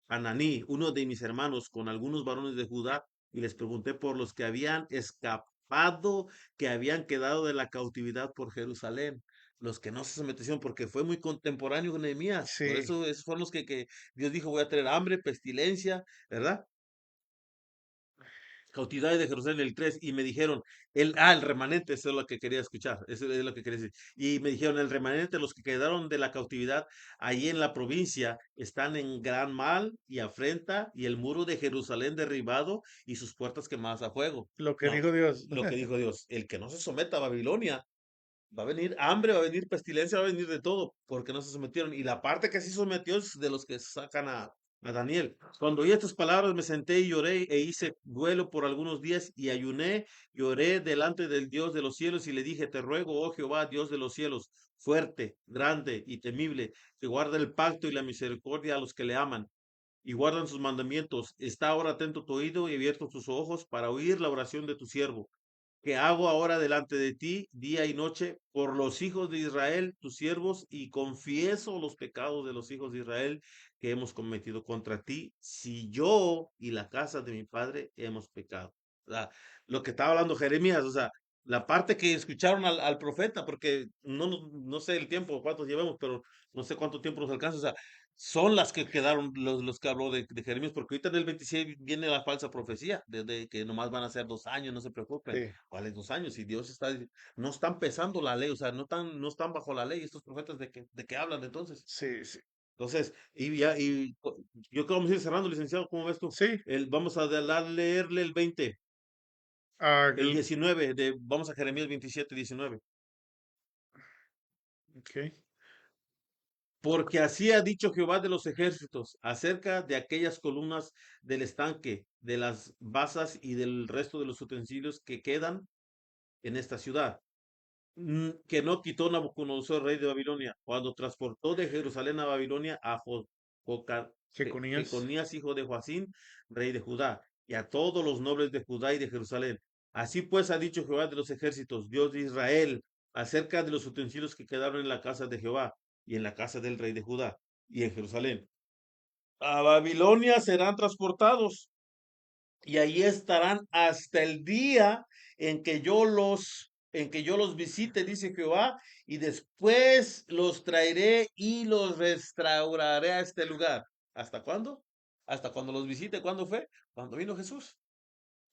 Ananí, uno de mis hermanos, con algunos varones de Judá, y les pregunté por los que habían escapado, que habían quedado de la cautividad por Jerusalén, los que no se sometieron, porque fue muy contemporáneo con Nehemías. Por Sí, eso esos fueron los que Dios dijo, voy a traer hambre, pestilencia, ¿verdad? Cautividad de Jerusalén el 3 y me dijeron, el remanente, eso es lo que quería escuchar, eso es lo que quería decir. Y me dijeron, el remanente, los que quedaron de la cautividad ahí en la provincia, están en gran mal y afrenta, y el muro de Jerusalén derribado y sus puertas quemadas a fuego. lo que No, dijo Dios. lo que dijo Dios, el que no se someta a Babilonia, va a venir hambre, va a venir pestilencia, va a venir de todo, porque no se sometieron. Y la parte que sí sometió es de los que sacan a Daniel. Cuando oí estas palabras me senté y lloré e hice duelo por algunos días y ayuné, lloré delante del Dios de los cielos y le dije, te ruego, oh Jehová, Dios de los cielos, fuerte, grande y temible, que guarda el pacto y la misericordia a los que le aman y guardan sus mandamientos. Está ahora atento tu oído y abierto tus ojos para oír la oración de tu siervo que hago ahora delante de ti día y noche por los hijos de Israel, tus siervos, y confieso los pecados de los hijos de Israel que hemos cometido contra ti, si yo y la casa de mi padre hemos pecado. O sea, lo que estaba hablando Jeremías, o sea, la parte que escucharon al profeta, porque no sé el tiempo, cuántos llevamos, pero no sé cuánto tiempo nos alcanza, o sea, son las que quedaron los que habló de Jeremías, porque ahorita en el 26 viene la falsa profecía, de que nomás van a ser 2 años, no se preocupen. Sí, ¿Cuáles 2 años? Si Dios no están pesando la ley, o sea, no están bajo la ley estos profetas de qué hablan entonces. sí, sí. Entonces, y ya, yo creo que vamos a ir cerrando, licenciado, ¿cómo ves tú? Sí, Vamos a leerle el 20, ah, el 19, vamos a Jeremías 27, 19. ok. Porque así ha dicho Jehová de los ejércitos acerca de aquellas columnas del estanque, de las basas y del resto de los utensilios que quedan en esta ciudad que no quitó Nabucodonosor, rey de Babilonia, cuando transportó de Jerusalén a Babilonia a Jeconías. Jeconías, hijo de Joacín, rey de Judá, y a todos los nobles de Judá y de Jerusalén. Así pues ha dicho Jehová de los ejércitos, Dios de Israel, acerca de los utensilios que quedaron en la casa de Jehová y en la casa del rey de Judá y en Jerusalén. A Babilonia serán transportados y ahí estarán hasta el día en que yo los visite, dice Jehová, y después los traeré y los restauraré a este lugar. ¿Hasta cuándo? Hasta cuando los visite. ¿Cuándo fue? Cuando vino Jesús.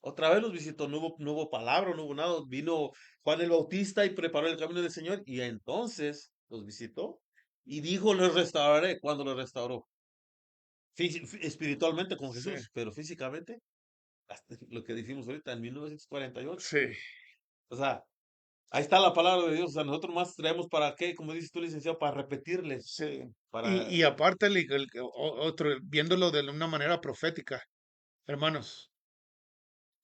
Otra vez los visitó, no hubo palabra, no hubo nada. Vino Juan el Bautista y preparó el camino del Señor y entonces los visitó y dijo, los restauraré. ¿Cuándo los restauró? Espiritualmente con Sí, Jesús, pero físicamente lo que dijimos ahorita, en 1948. sí, O sea, ahí está la palabra de Dios. O sea, nosotros más traemos para qué, como dices tú, licenciado, para repetirles, sí. para. Y aparte, otro, viéndolo de una manera profética, hermanos.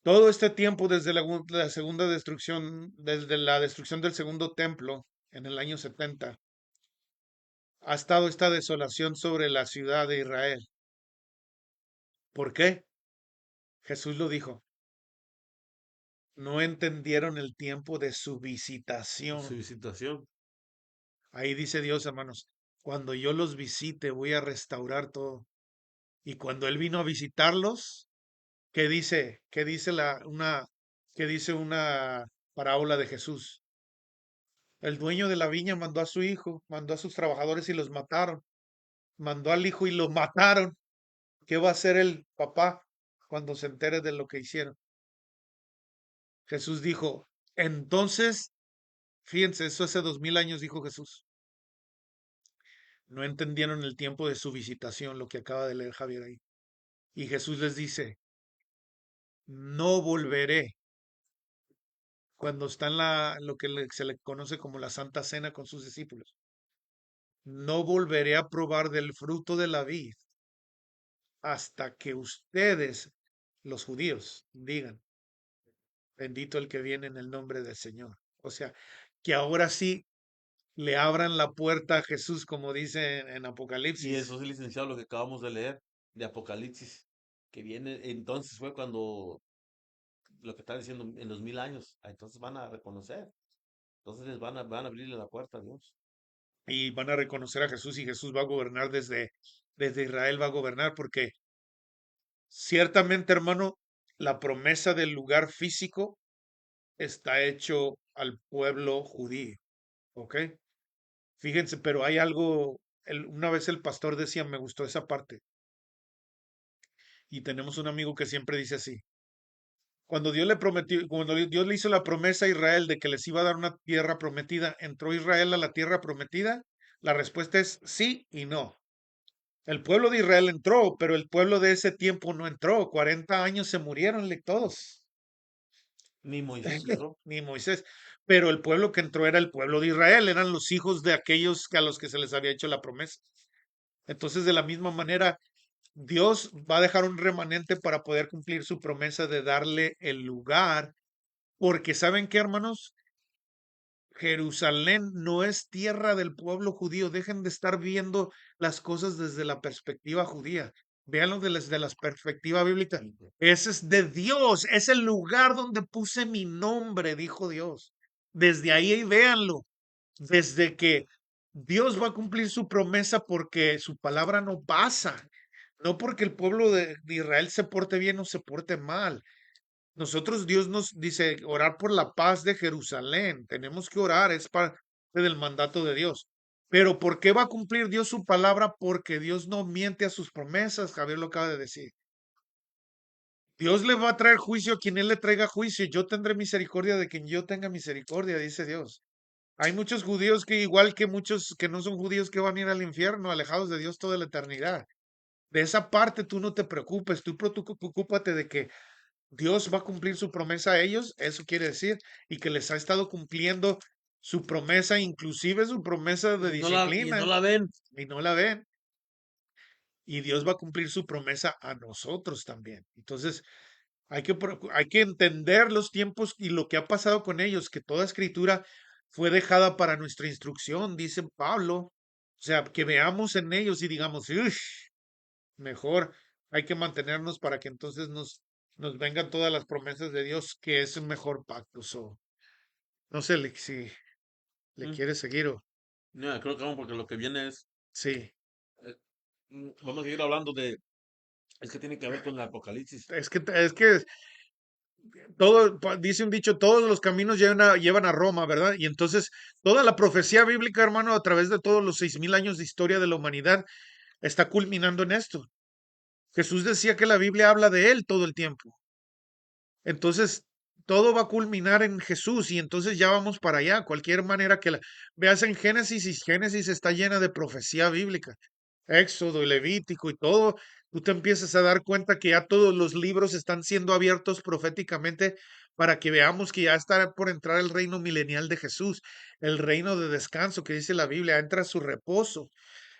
Todo este tiempo desde la segunda destrucción, desde la destrucción del segundo templo en el año 70, ha estado esta desolación sobre la ciudad de Israel. ¿Por qué? Jesús lo dijo. No entendieron el tiempo de su Su visitación. visitación. Ahí dice Dios, hermanos, cuando yo los visite voy a restaurar todo. Y cuando Él vino a visitarlos, ¿qué dice? ¿Qué dice una parábola de Jesús? El dueño de la viña mandó a su hijo, mandó a sus trabajadores y los mataron. Mandó al hijo y lo mataron. ¿Qué va a hacer el papá cuando se entere de lo que hicieron? Jesús dijo, entonces, fíjense, eso hace 2000 años dijo Jesús. No entendieron el tiempo de su visitación, lo que acaba de leer Javier ahí. Y Jesús les dice, no volveré cuando está en lo que se le conoce como la Santa Cena con sus discípulos. No volveré a probar del fruto de la vid hasta que ustedes, los judíos, digan, bendito el que viene en el nombre del Señor. O sea, que ahora sí le abran la puerta a Jesús, como dice en Y Apocalipsis. eso es, licenciado, lo que acabamos de leer de Apocalipsis, que viene, entonces fue cuando lo que está diciendo en los 1000 años, entonces van a reconocer, entonces van a abrirle la puerta a Dios. Y van a reconocer a Jesús y Jesús va a gobernar desde Israel, va a gobernar, porque ciertamente, hermano, la promesa del lugar físico está hecho al pueblo judío, ¿ok? Fíjense, pero hay algo, una vez el pastor decía, me gustó esa parte, y tenemos un amigo que siempre dice así, cuando Dios le prometió, cuando Dios le hizo la promesa a Israel de que les iba a dar una tierra prometida, ¿entró Israel a la tierra prometida? La respuesta es sí y no. El pueblo de Israel entró, pero el pueblo de ese tiempo no entró. 40 años se murieron todos. Ni Moisés entró. Ni Moisés. Pero el pueblo que entró era el pueblo de Israel, eran los hijos de aquellos a los que se les había hecho la promesa. Entonces, de la misma manera, Dios va a dejar un remanente para poder cumplir su promesa de darle el lugar, porque ¿saben qué, hermanos? Jerusalén no es tierra del pueblo judío. Dejen de estar viendo las cosas desde la perspectiva judía. Véanlo desde la perspectiva bíblica. Ese es de Dios. Es el lugar donde puse mi nombre, dijo Dios. Desde ahí véanlo. Desde que Dios va a cumplir su promesa porque su palabra no pasa. No porque el pueblo de Israel se porte bien o se porte mal. Nosotros, Dios nos dice orar por la paz de Jerusalén. Tenemos que orar, es parte del mandato de Dios. Pero ¿por qué va a cumplir Dios su palabra? Porque Dios no miente a sus promesas. Javier lo acaba de decir. Dios le va a traer juicio a quien Él le traiga juicio. Yo tendré misericordia de quien yo tenga misericordia, dice Dios. Hay muchos judíos que, igual que muchos que no son judíos, que van a ir al infierno, alejados de Dios toda la eternidad. De esa parte tú no te preocupes, tú preocúpate de que Dios va a cumplir su promesa a ellos, eso quiere decir, y que les ha estado cumpliendo su promesa, inclusive su promesa de Y no disciplina, la ven. y no la ven. Y Dios va a cumplir su promesa a nosotros también. Entonces, hay que entender los tiempos y lo que ha pasado con ellos, que toda escritura fue dejada para nuestra instrucción, dice Pablo. O sea, que veamos en ellos y digamos, "Ush, mejor hay que mantenernos para que entonces nos vengan todas las promesas de Dios, que es un mejor pacto. So, no sé si le Mm, quiere seguir o no, creo que vamos porque lo que viene es, sí. eh, vamos a seguir hablando de, es que tiene que ver con el Apocalipsis. Es que todo, dice un dicho, todos los caminos llevan a Roma, ¿verdad? Y entonces toda la profecía bíblica, hermano, a través de todos los 6000 años de historia de la humanidad, está culminando en esto. Jesús decía que la Biblia habla de él todo el tiempo. Entonces, todo va a culminar en Jesús y entonces ya vamos para allá. Cualquier manera que la veas en Génesis, y Génesis está llena de profecía bíblica. Éxodo y Levítico y todo, tú te empiezas a dar cuenta que ya todos los libros están siendo abiertos proféticamente para que veamos que ya está por entrar el reino milenial de Jesús, el reino de descanso que dice la Biblia, entra su reposo,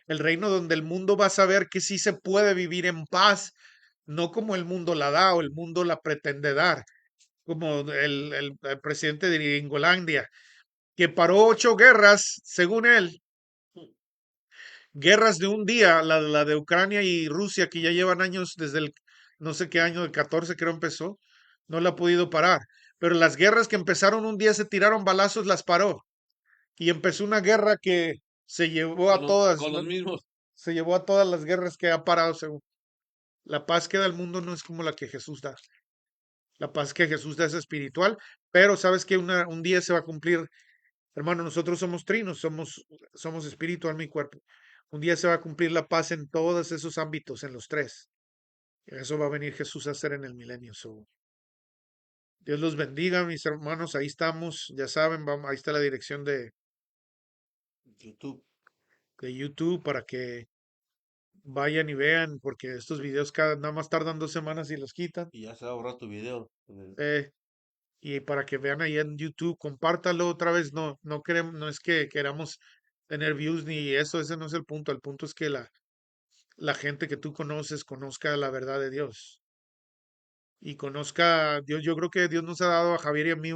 el reino donde el mundo va a saber que sí se puede vivir en paz, no como el mundo la da o el mundo la pretende dar, como el presidente de Gringolandia, que paró 8 guerras, según él, guerras de un día, la de Ucrania y Rusia, que ya llevan años desde el no sé qué año, el 14 creo empezó, no la ha podido parar. Pero las guerras que empezaron un día se tiraron balazos, las paró. Y empezó una guerra que se llevó a todas, Con los mismos. se llevó a todas las guerras que ha parado, según. La paz que da el mundo no es como la que Jesús da. La paz que Jesús da es espiritual, pero sabes que un día se va a cumplir. Hermano, nosotros somos trinos, somos espíritu, alma y cuerpo. Un día se va a cumplir la paz en todos esos ámbitos, en los tres. Eso va a venir Jesús a hacer en el milenio. So, Dios los bendiga, mis hermanos. Ahí estamos, ya saben, vamos, ahí está la dirección YouTube. de YouTube para que vayan y vean, porque estos videos nada más tardan 2 semanas y los quitan. Y ya se va a borrar tu video. Eh, y para que vean ahí en YouTube, compártalo otra vez. No, no queremos, no es que queramos tener views ni eso, ese no es el punto. El punto es que la gente que tú conoces conozca la verdad de Dios y conozca Dios. Yo creo que Dios nos ha dado a Javier y a mí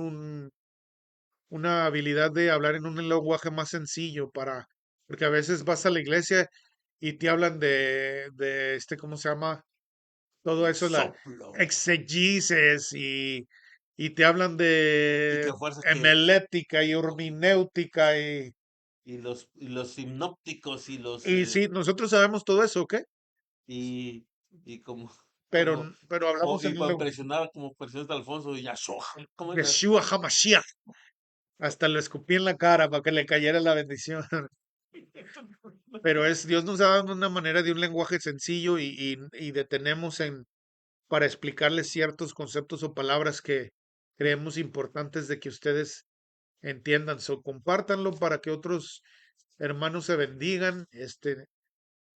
una habilidad de hablar en un lenguaje más sencillo porque a veces vas a la iglesia y te hablan ¿cómo se llama? Todo eso, la Soplo. exegesis y te hablan Y de que fuerza que. hemelética y hermenéutica Y los sinópticos y los. y sí, nosotros sabemos todo eso, ¿ok? Y, y como. Pero, Como. pero hablamos Y en un para lenguaje. impresionar como presidente Alfonso y Yahshua. ¿Cómo es? Yeshua HaMashiach. Hasta lo escupí en la cara para que le cayera la bendición. Pero Dios nos ha dado una manera de un lenguaje sencillo y detenemos para explicarles ciertos conceptos o palabras que creemos importantes de que ustedes entiendan. So, compártanlo para que otros hermanos se bendigan,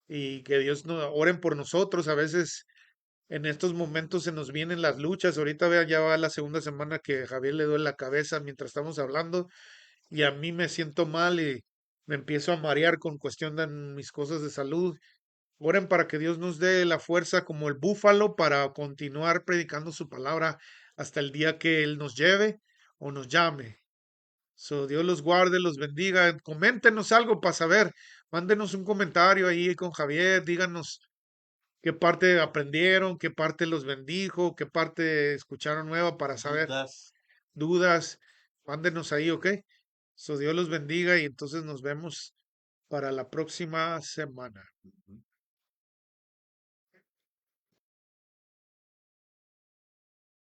y que Dios nos oren por nosotros. A veces en estos momentos se nos vienen las luchas. Ahorita vea, ya va la segunda semana que Javier le duele la cabeza mientras estamos hablando y a mí me siento mal y me empiezo a marear con cuestión de mis cosas de salud. Oren para que Dios nos dé la fuerza como el búfalo para continuar predicando su palabra hasta el día que Él nos lleve o nos llame. So, Dios los guarde, los bendiga. Coméntenos algo para saber. Mándenos un comentario ahí con Javier. Díganos qué parte aprendieron, qué parte los bendijo, qué parte escucharon nueva para saber. Dudas. Dudas, mándenos ahí, ¿ok? So, Dios los bendiga y entonces nos vemos para la próxima semana.